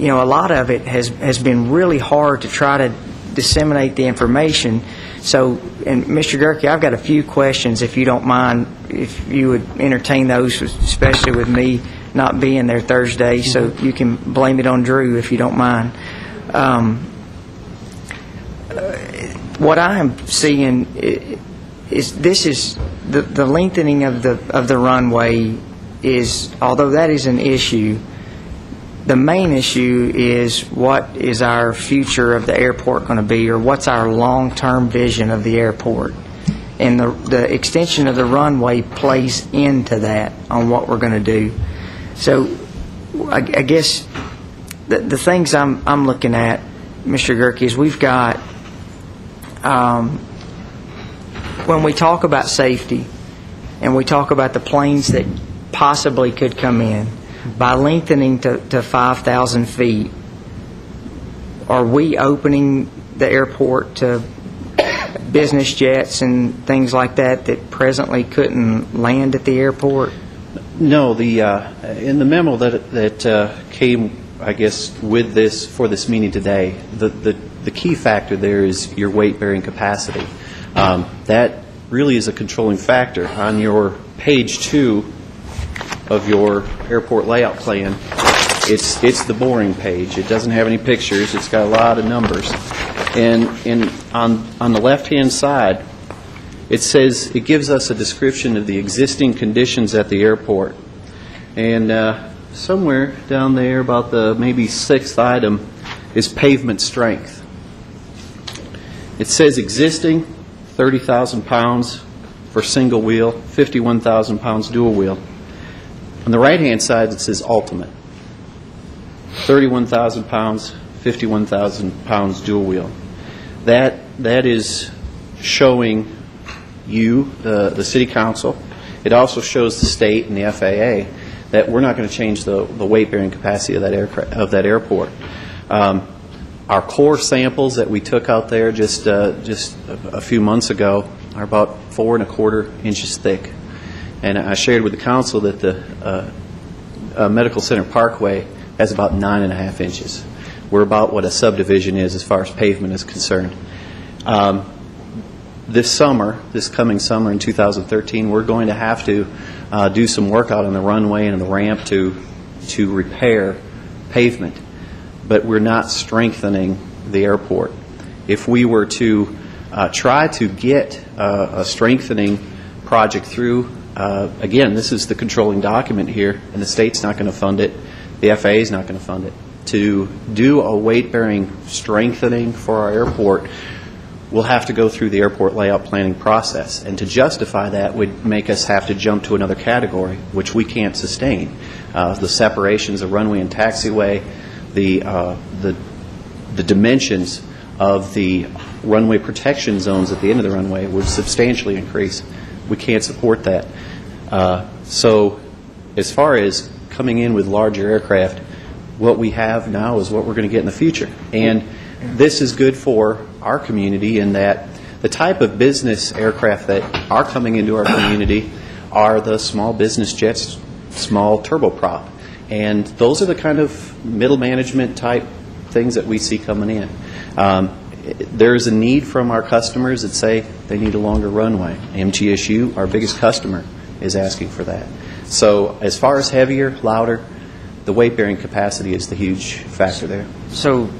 a lot of it has been really hard to try to disseminate the information. So, and Mr. Gerke, I've got a few questions, if you don't mind, if you would entertain those, especially with me not being there Thursday, so you can blame it on Drew if you don't mind. What I am seeing is the lengthening of the runway is, although that is an issue, the main issue is what is our future of the airport going to be, or what's our long-term vision of the airport. And the extension of the runway plays into that on what we're going to do. So I guess the things I'm looking at, Mr. Gerke, is we've got, when we talk about safety and we talk about the planes that possibly could come in, by lengthening to 5,000 feet, are we opening the airport to business jets and things like that presently couldn't land at the airport? No, in the memo that came, I guess, with this for this meeting today, the key factor there is your weight-bearing capacity. That really is a controlling factor. On your page 2 of your airport layout plan, it's the boring page. It doesn't have any pictures. It's got a lot of numbers. And on the left-hand side, it says, it gives us a description of the existing conditions at the airport. And somewhere down there, about the maybe 6th item, is pavement strength. It says existing, 30,000 pounds for single wheel, 51,000 pounds dual wheel. On the right-hand side, it says ultimate, 31,000 pounds, 51,000 pounds dual wheel. That is showing you, the City Council. It also shows the state and the FAA that we're not going to change the weight-bearing capacity of that airport. Our core samples that we took out there just a few months ago are about 4 1/4 inches thick. And I shared with the council that the Medical Center Parkway has about 9 1/2 inches. We're about what a subdivision is as far as pavement is concerned. This coming summer in 2013, we're going to have to do some work out on the runway and the ramp to repair pavement, but we're not strengthening the airport. If we were to try to get a strengthening project through, again, this is the controlling document here, and the state's not going to fund it, the FAA is not going to fund it. To do a weight-bearing strengthening for our airport, we'll have to go through the airport layout planning process, and to justify that would make us have to jump to another category, which we can't sustain. The separations of runway and taxiway, the dimensions of the runway protection zones at the end of the runway would substantially increase. We can't support that. So as far as coming in with larger aircraft, what we have now is what we're going to get in the future. And this is good for our community in that the type of business aircraft that are coming into our community are the small business jets, small turboprop. And those are the kind of middle management type things that we see coming in. There's a need from our customers that say they need a longer runway. MTSU, our biggest customer, is asking for that. So as far as heavier, louder, the weight-bearing capacity is the huge factor there. So,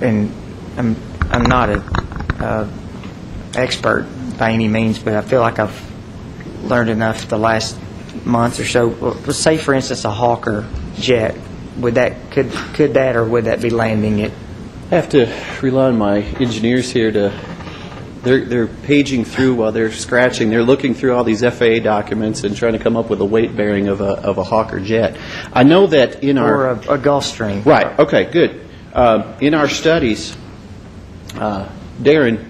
and I'm not an expert by any means, but I feel like I've learned enough the last month or so. Well, let's say, for instance, a Hawker jet. Would that could that or would that be landing it? I have to rely on my engineers here to. They're paging through while they're scratching. They're looking through all these FAA documents and trying to come up with a weight bearing of a Hawker jet. I know that in our or a Gulfstream. Right. Okay. Good. In our studies, Darren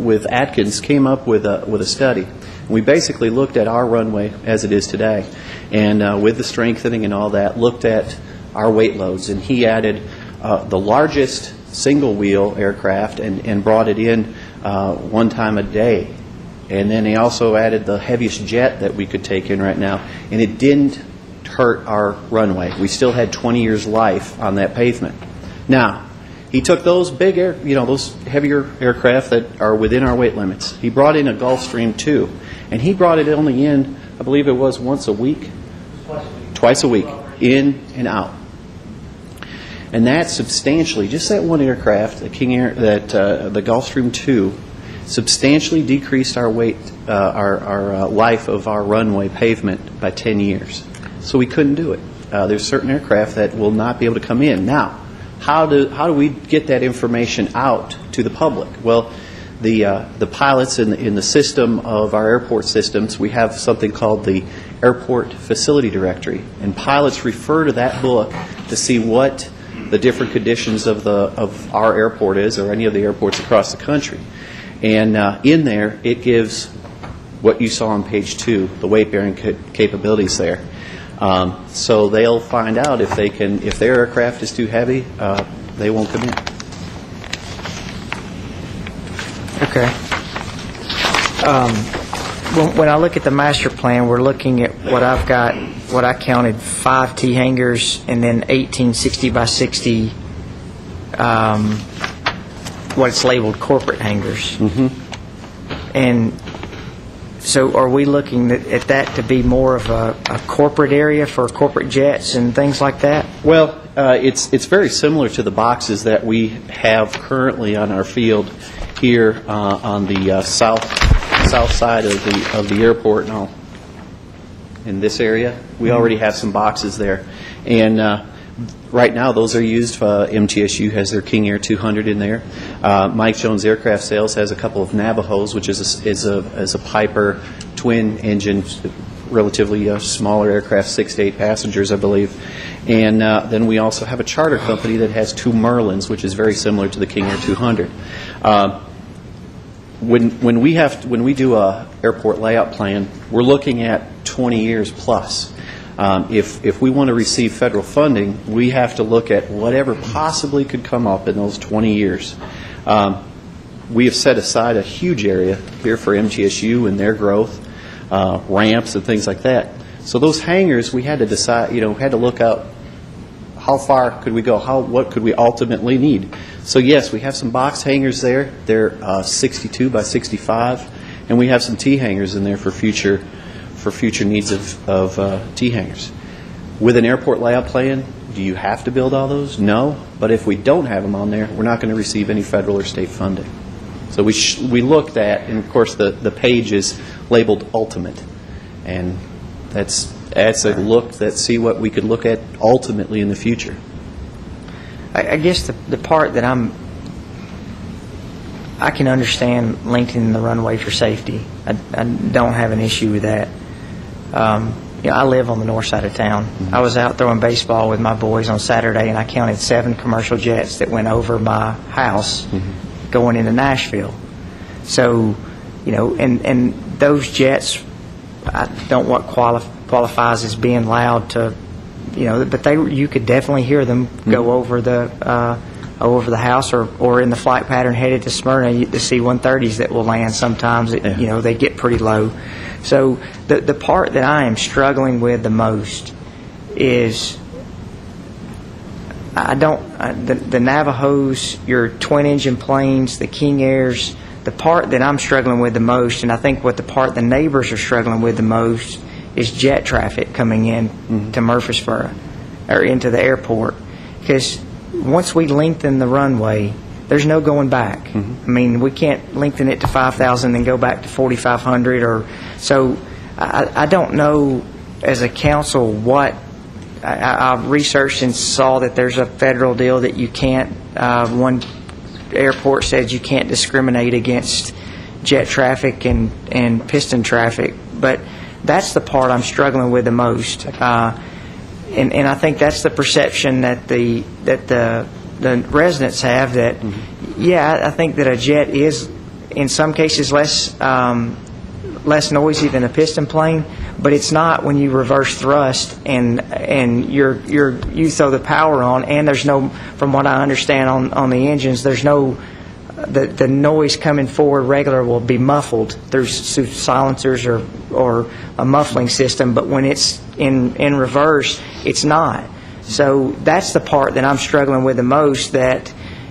with Atkins came up with a study. We basically looked at our runway as it is today, and with the strengthening and all that, looked at our weight loads. And he added the largest single-wheel aircraft and brought it in one time a day. And then he also added the heaviest jet that we could take in right now, and it didn't hurt our runway. We still had 20 years life on that pavement. Now, he took those big those heavier aircraft that are within our weight limits. He brought in a Gulfstream 2, and he brought it only in, I believe it was once a week? Twice a week, in and out. And that substantially, just that one aircraft, the King Air, the Gulfstream 2, substantially decreased our weight, our life of our runway pavement by 10 years. So we couldn't do it. There's certain aircraft that will not be able to come in. Now, how do we get that information out to the public? Well, the pilots in the system of our airport systems, we have something called the Airport Facility Directory, and pilots refer to that book to see what the different conditions of our airport is, or any of the airports across the country. And in there, it gives what you saw on page 2, the weight-bearing capabilities there. So they'll find out if their aircraft is too heavy, they won't come in. Okay. When I look at the master plan, we're looking at what I've got, what I counted 5 T hangars and then 18 60 by 60, what's labeled corporate hangars. Mm-hmm. And so are we looking at that to be more of a corporate area for corporate jets and things like that? Well, it's very similar to the boxes that we have currently on our field here on the south side of the airport. Now, in this area, we already have some boxes there, and right now those are used. MTSU has their King Air 200 in there. Mike Jones Aircraft Sales has a couple of Navajos, which is a Piper twin engine, relatively smaller aircraft, 6 to 8 passengers, I believe. And then we also have a charter company that has 2 Merlins, which is very similar to the King Air 200. When we do a airport layout plan, we're looking at 20 years plus. If we want to receive federal funding, we have to look at whatever possibly could come up in those 20 years. We have set aside a huge area here for MTSU and their growth, ramps and things like that. So those hangars, we had to decide, had to look out how far could we go, what could we ultimately need. So yes, we have some box hangars there. They're 62 by 65, and we have some T hangars in there for future needs of T hangars. With an airport layout plan, Do you have to build all those? No. But if we don't have them on there, we're not going to receive any federal or state funding. So we looked at, and of course the page is labeled ultimate, and that's a look that see what we could look at ultimately in the future. I guess the part that I can understand lengthening the runway for safety. I don't have an issue with that. I live on the north side of town. Mm-hmm. I was out throwing baseball with my boys on Saturday, and I counted 7 commercial jets that went over my house going into Nashville. So, and those jets, I don't know what qualifies as being loud to, but you could definitely hear them go over the house or in the flight pattern headed to Smyrna. The C-130s that will land sometimes, they get pretty low. So the part that I am struggling with the most is the Navajos, your twin-engine planes, the King Airs. The part that I'm struggling with the most, and I think what the part the neighbors are struggling with the most, is jet traffic coming in to Murfreesboro or into the airport. Because once we lengthen the runway, there's no going back. I mean, we can't lengthen it to 5,000 and go back to 4,500. So I don't know as a council what I've researched and saw that there's a federal deal that you can't. One airport said you can't discriminate against jet traffic and piston traffic, but that's the part I'm struggling with the most. And I think that's the perception that the residents have, that I think that a jet is in some cases less noisy than a piston plane, but it's not when you reverse thrust and you throw the power on, and there's no, from what I understand on the engines, there's no the noise coming forward regular will be muffled through silencers or a muffling system, but when it's in reverse, it's not. So that's the part that I'm struggling with the most, that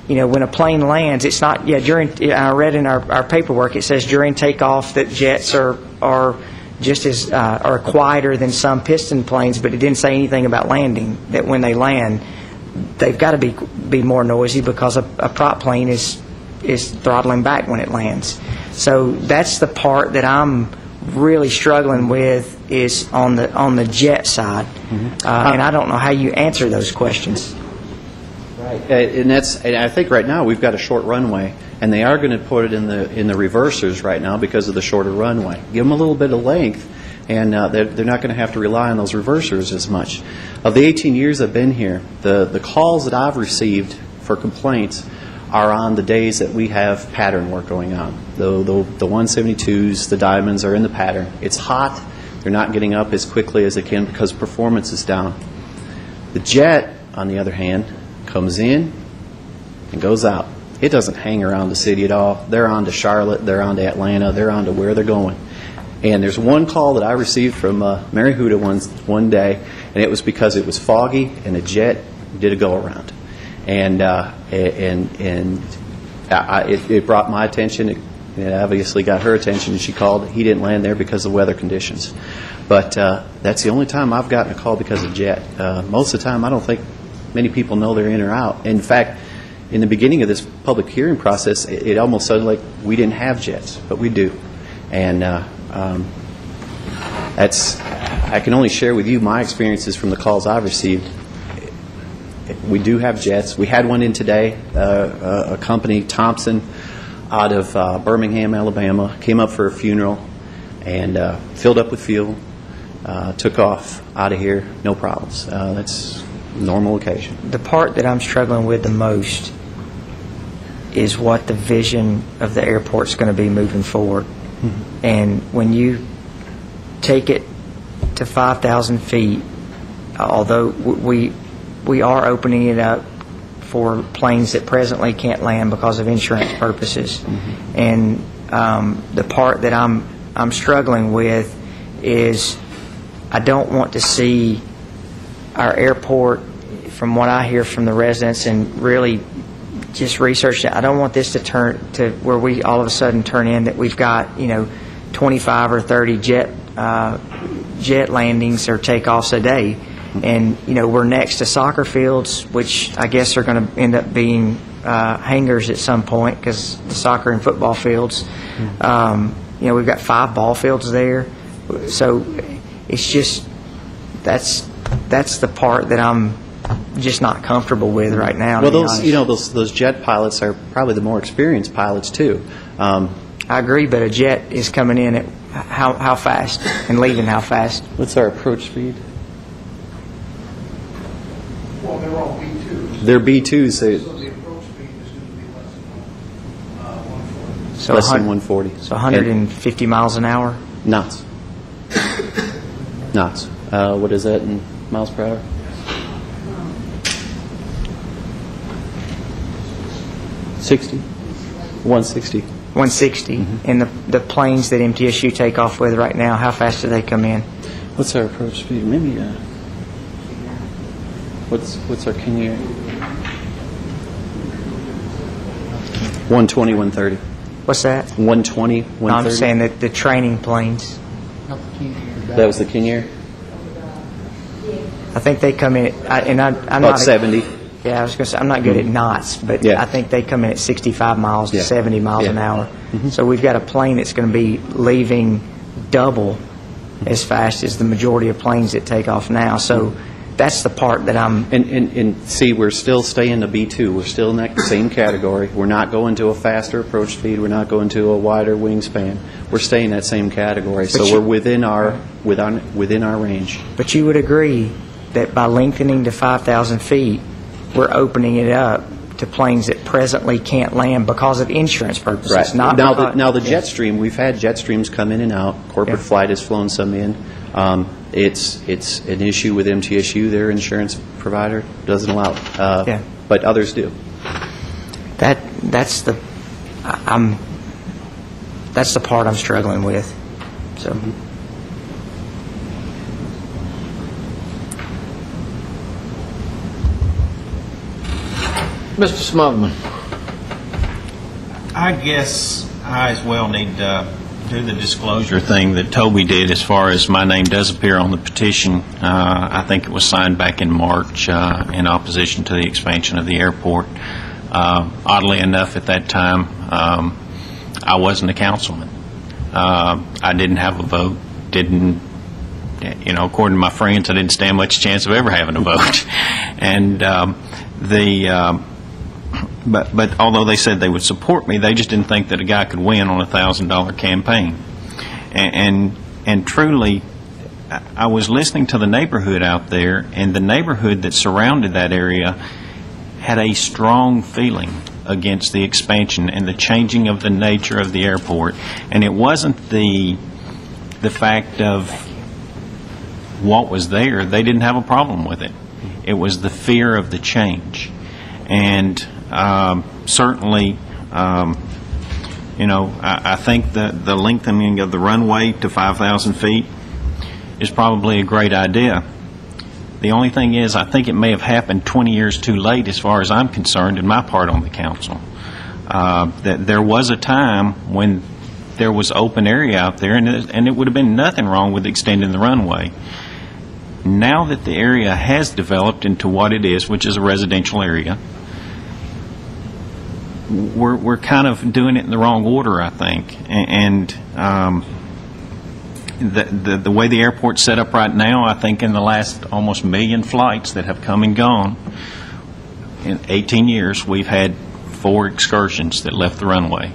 when a plane lands, it's not, during, I read in our paperwork, it says during takeoff that jets are just as, are quieter than some piston planes, but it didn't say anything about landing, that when they land, they've got to be more noisy because a prop plane is throttling back when it lands. So that's the part that I'm really struggling with, is on the jet side. And I don't know how you answer those questions. Right, and I think right now we've got a short runway, and they are going to put it in the reversers right now because of the shorter runway. Give them a little bit of length, and they're not going to have to rely on those reversers as much. Of the 18 years I've been here, the calls that I've received for complaints are on the days that we have pattern work going on. The 172s, the Diamonds are in the pattern. It's hot. They're not getting up as quickly as they can because performance is down. The jet, on the other hand, comes in and goes out. It doesn't hang around the city at all. They're on to Charlotte, they're on to Atlanta, they're on to where they're going. And there's one call that I received from Mary Huda one day, and it was because it was foggy and a jet did a go-around. And it brought my attention. It obviously got her attention, and she called. He didn't land there because of weather conditions. But that's the only time I've gotten a call because of jet. Most of the time, I don't think many people know they're in or out. In fact, in the beginning of this public hearing process, it almost sounded like we didn't have jets, but we do. And I can only share with you my experiences from the calls I've received. We do have jets. We had one in today, a company, Thompson, out of Birmingham, Alabama, came up for a funeral and filled up with fuel, took off out of here, no problems. That's a normal occasion. The part that I'm struggling with the most is what the vision of the airport's going to be moving forward. And when you take it to 5,000 feet, although we are opening it up for planes that presently can't land because of insurance purposes. And the part that I'm struggling with is I don't want to see our airport, from what I hear from the residents and really just research it, I don't want this to turn to where we all of a sudden turn in that we've got 25 or 30 jet landings or takeoffs a day. And, we're next to soccer fields, which I guess are going to end up being hangars at some point because the soccer and football fields. We've got 5 ball fields there. So it's just, that's the part that I'm just not comfortable with right now. Well, to be honest. those jet pilots are probably the more experienced pilots, too. I agree, but a jet is coming in at how fast and leaving how fast? What's our approach speed? Well, they're all B2s. They're B2s. So the approach speed is going to be less than 140. So 150 miles an hour? Knots. Knots. What is that in miles per hour? $60. 160. 160. And the planes that MTSU take off with right now, how fast do they come in? What's our approach speed? Maybe. What's our King Air? 120, 130. What's that? 120, 130. No, I'm saying that the training planes. That was the King Air? I think they come in at, I'm About not 70. Yeah, I was going to say, I'm not good at knots, but Yeah. I think they come in at 65 miles to Yeah. 70 miles an Yeah. hour. So we've got a plane that's going to be leaving double as fast as the majority of planes that take off now. So that's the part that I'm... And see, we're still staying to B2. We're still in that same category. We're not going to a faster approach speed. We're not going to a wider wingspan. We're staying in that same category. So we're within our range. But you would agree that by lengthening to 5,000 feet, we're opening it up to planes that presently can't land because of insurance purposes. Right. Not Now because- the jet stream, we've had jet streams come in and out. Corporate Flight has flown some in. It's an issue with MTSU. Their insurance provider doesn't allow it. But others do. That's the part I'm struggling with. So. Mr. Smotherman. I guess I as well need to do the disclosure thing that Toby did as far as my name does appear on the petition. I think it was signed back in March in opposition to the expansion of the airport. Oddly enough, at that time, I wasn't a councilman. I didn't have a vote, according to my friends, I didn't stand much chance of ever having a vote. And But although they said they would support me, they just didn't think that a guy could win on a $1,000 campaign. And truly, I was listening to the neighborhood out there, and the neighborhood that surrounded that area had a strong feeling against the expansion and the changing of the nature of the airport. And it wasn't the fact of what was there. They didn't have a problem with it. It was the fear of the change. And certainly, I think the lengthening of the runway to 5,000 feet is probably a great idea. The only thing is, I think it may have happened 20 years too late as far as I'm concerned in my part on the council. That there was a time when there was open area out there, and it would have been nothing wrong with extending the runway. Now that the area has developed into what it is, which is a residential area, we're kind of doing it in the wrong order, I think. And the way the airport's set up right now, I think in the last almost million flights that have come and gone, in 18 years, we've had 4 excursions that left the runway.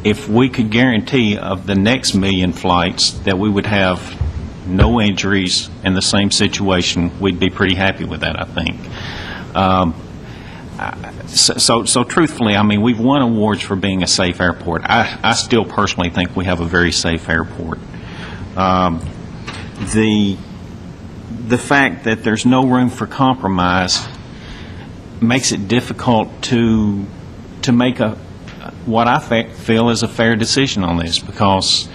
If we could guarantee of the next million flights that we would have no injuries in the same situation, we'd be pretty happy with that, I think. So truthfully, I mean, we've won awards for being a safe airport. I still personally think we have a very safe airport. The fact that there's no room for compromise makes it difficult to make what I feel is a fair decision on this, because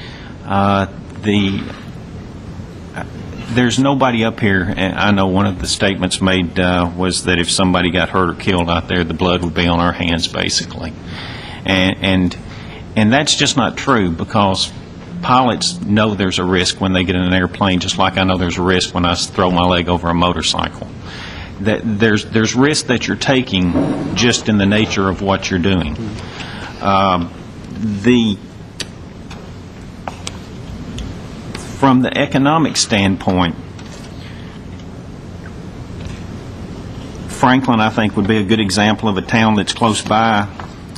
there's nobody up here, and I know one of the statements made was that if somebody got hurt or killed out there, the blood would be on our hands, basically. And that's just not true, because pilots know there's a risk when they get in an airplane, just like I know there's a risk when I throw my leg over a motorcycle. That there's risk that you're taking just in the nature of what you're doing. From the economic standpoint, Franklin, I think, would be a good example of a town that's close by,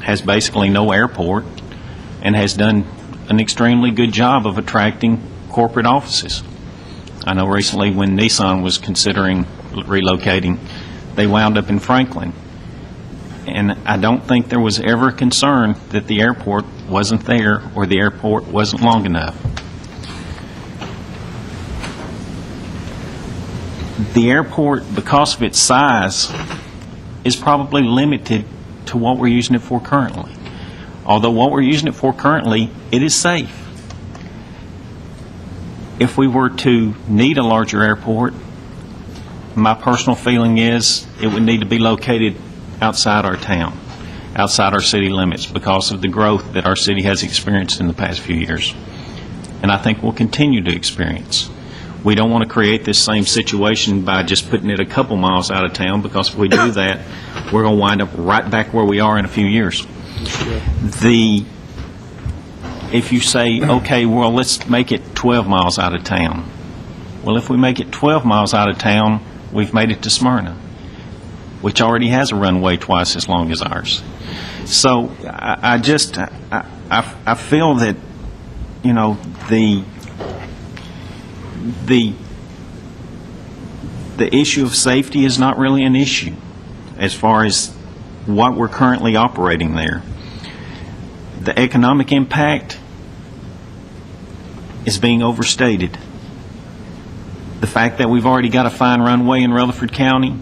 has basically no airport, and has done an extremely good job of attracting corporate offices. I know recently when Nissan was considering relocating, they wound up in Franklin. And I don't think there was ever a concern that the airport wasn't there or the airport wasn't long enough. The airport, because of its size, is probably limited to what we're using it for currently. Although what we're using it for currently, it is safe. If we were to need a larger airport, my personal feeling is it would need to be located outside our town, outside our city limits, because of the growth that our city has experienced in the past few years. And I think we'll continue to experience. We don't want to create this same situation by just putting it a couple miles out of town, because if we do that, we're going to wind up right back where we are in a few years. If you say, okay, well, let's make it 12 miles out of town. Well, if we make it 12 miles out of town, we've made it to Smyrna, which already has a runway twice as long as ours. So I feel that, you know, the issue of safety is not really an issue as far as what we're currently operating there. The economic impact is being overstated. The fact that we've already got a fine runway in Rutherford County,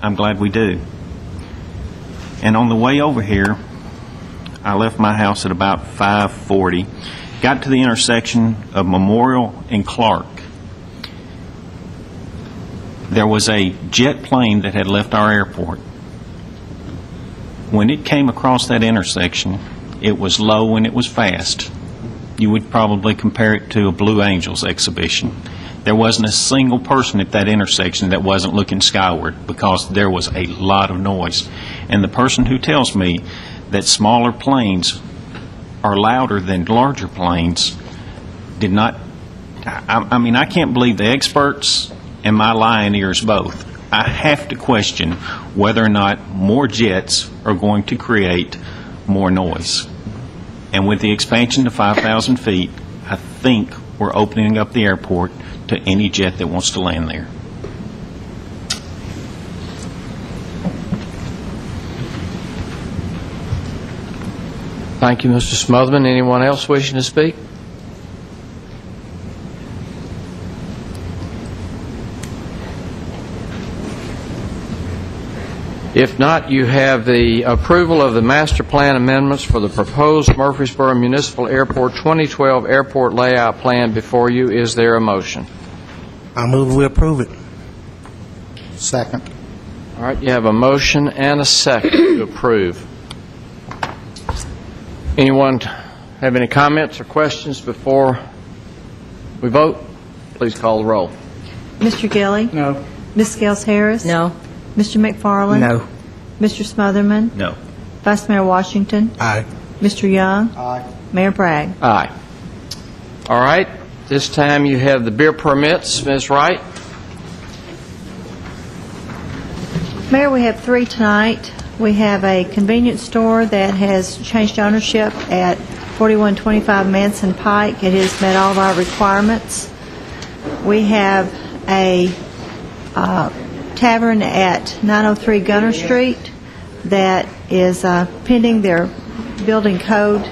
I'm glad we do. And on the way over here, I left my house at about 5:40, got to the intersection of Memorial and Clark. There was a jet plane that had left our airport. When it came across that intersection, it was low and it was fast. You would probably compare it to a Blue Angels exhibition. There wasn't a single person at that intersection that wasn't looking skyward, because there was a lot of noise. And the person who tells me that smaller planes are louder than larger planes did not, I mean, I can't believe the experts and my lying ears both. I have to question whether or not more jets are going to create more noise. And with the expansion to 5,000 feet, I think we're opening up the airport to any jet that wants to land there. Thank you, Mr. Smotherman. Anyone else wishing to speak? If not, you have the approval of the master plan amendments for the proposed Murfreesboro Municipal Airport 2012 airport layout plan before you. Is there a motion? I move we approve it. Second. All right, you have a motion and a second to approve. Anyone have any comments or questions before we vote? Please call the roll. Mr. Gilly? No. Ms. Gels Harris? No. Mr. McFarland? No. Mr. Smotherman? No. Vice Mayor Washington? Aye. Mr. Young? Aye. Mayor Bragg? Aye. All right, this time you have the beer permits. Ms. Wright? Mayor, we have 3 tonight. We have a convenience store that has changed ownership at 4125 Manson Pike. It has met all of our requirements. We have a tavern at 903 Gunner Street that is pending their building code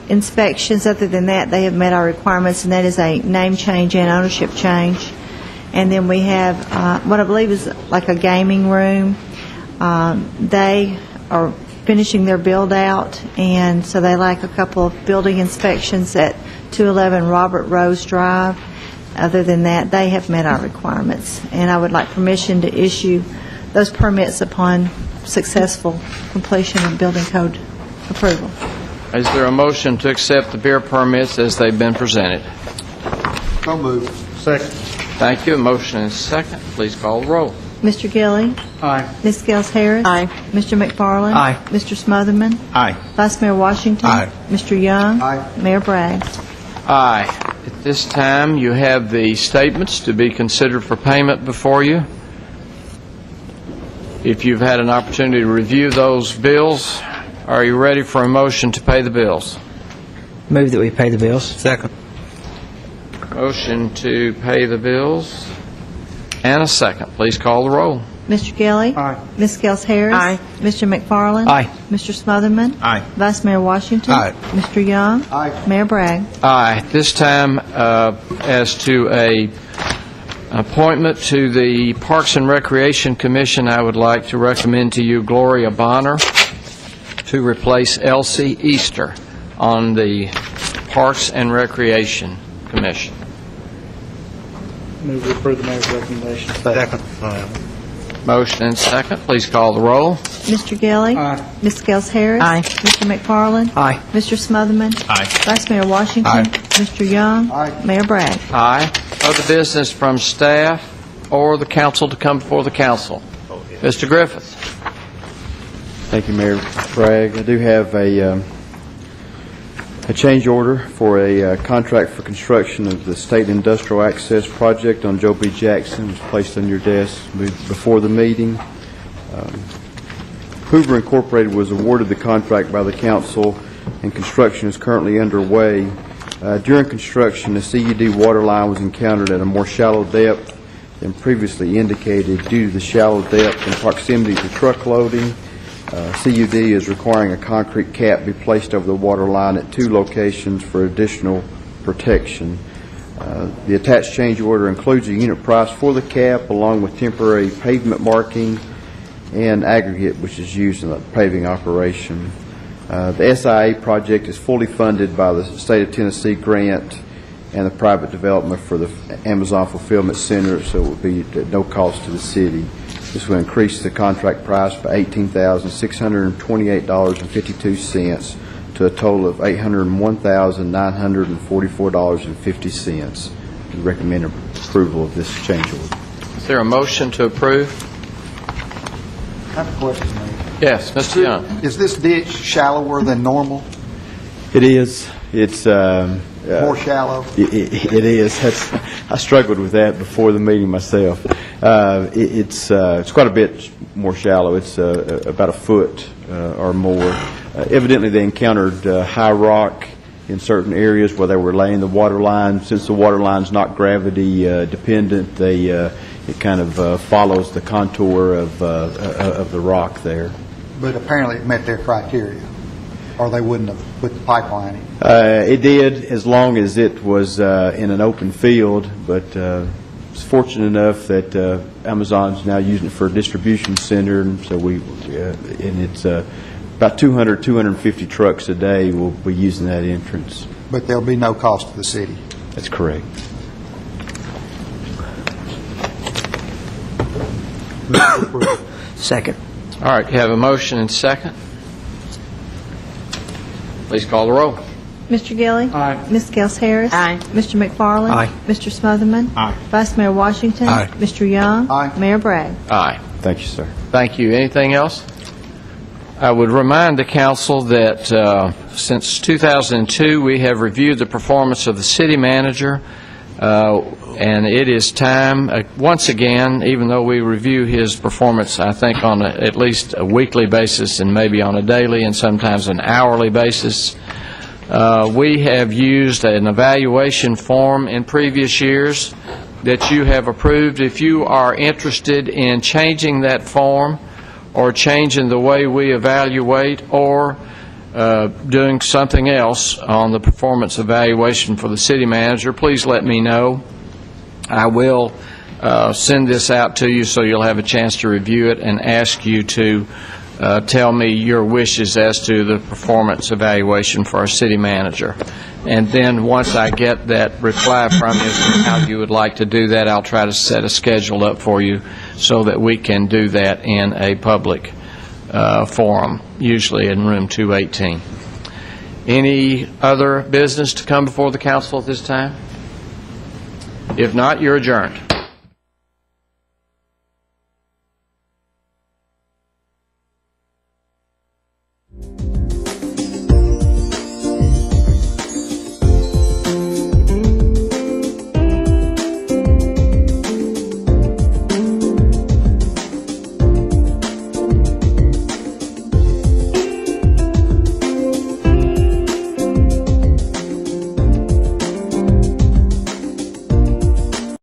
inspections. Other than that, they have met our requirements, and that is a name change and ownership change. And then we have what I believe is like a gaming room. They are finishing their build-out, and so they lack a couple of building inspections at 211 Robert Rose Drive. Other than that, they have met our requirements, and I would like permission to issue those permits upon successful completion of building code approval. Is there a motion to accept the beer permits as they've been presented? So moved. Second. Thank you. A motion and a second. Please call the roll. Mr. Gilly. Aye. Ms. Gels Harris. Aye. Mr. McFarland. Aye. Mr. Smotherman. Aye. Vice Mayor Washington. Aye. Mr. Young. Aye. Mayor Bragg. Aye. At this time, you have the statements to be considered for payment before you. If you've had an opportunity to review those bills, are you ready for a motion to pay the bills? Move that we pay the bills. Second. Motion to pay the bills and a second. Please call the roll. Mr. Gilly. Aye. Ms. Gels Harris. Aye. Mr. McFarland. Aye. Mr. Smotherman. Aye. Vice Mayor Washington. Aye. Mr. Young. Aye. Mayor Bragg. Aye. This time, as to a appointment to the Parks and Recreation Commission, I would like to recommend to you Gloria Bonner to replace Elsie Easter on the Parks and Recreation Commission. Move to approve the mayor's recommendation. Second. Motion and second. Please call the roll. Mr. Gilly. Aye. Ms. Gels Harris. Aye. Mr. McFarland. Aye. Mr. Smotherman. Aye. Vice Mayor Washington. Aye. Mr. Young. Aye. Mayor Bragg. Aye. Other business from staff or the council to come before the council. Mr. Griffith. Thank you, Mayor Bragg. I do have a change order for a contract for construction of the State Industrial Access Project on Joe B. Jackson. It was placed on your desk before the meeting. Hoover Incorporated was awarded the contract by the council, and construction is currently underway. During construction, the CUD water line was encountered at a more shallow depth than previously indicated. Due to the shallow depth and proximity to truck loading, CUD is requiring a concrete cap be placed over the water line at 2 locations for additional protection. The attached change order includes a unit price for the cap along with temporary pavement marking and aggregate which is used in the paving operation. The SIA project is fully funded by the State of Tennessee grant and the private development for the Amazon Fulfillment Center, so it will be at no cost to the city. This will increase the contract price by $18,628.52 to a total of $801,944.50. We recommend approval of this change order. Is there a motion to approve? I have a question, Mayor. Yes, Mr. Young. Is this ditch shallower than normal? It is. It's More shallow? It is. I struggled with that before the meeting myself. It's quite a bit more shallow. It's about a foot or more. Evidently, they encountered high rock in certain areas where they were laying the water line. Since the water line's not gravity dependent, it kind of follows the contour of the rock there. But apparently it met their criteria, or they wouldn't have put the pipeline in. It did, as long as it was in an open field, but it's fortunate enough that Amazon's now using it for a distribution center, and so and it's about 250 trucks a day will be using that entrance. But there'll be no cost to the city. That's correct. Second. All right, you have a motion and second. Please call the roll. Mr. Gilly. Aye. Ms. Gels Harris. Aye. Mr. McFarland. Aye. Mr. Smotherman. Aye. Vice Mayor Washington. Aye. Mr. Young. Aye. Mayor Bragg. Aye. Thank you, sir. Thank you. Anything else? I would remind the council that since 2002, we have reviewed the performance of the city manager, and it is time, once again, even though we review his performance, I think, on at least a weekly basis and maybe on a daily and sometimes an hourly basis, we have used an evaluation form in previous years that you have approved. If you are interested in changing that form or changing the way we evaluate or doing something else on the performance evaluation for the city manager, please let me know. I will send this out to you so you'll have a chance to review it and ask you to tell me your wishes as to the performance evaluation for our city manager. And then once I get that reply from you as to how you would like to do that, I'll try to set a schedule up for you so that we can do that in a public forum, usually in room 218. Any other business to come before the council at this time? If not, you're adjourned.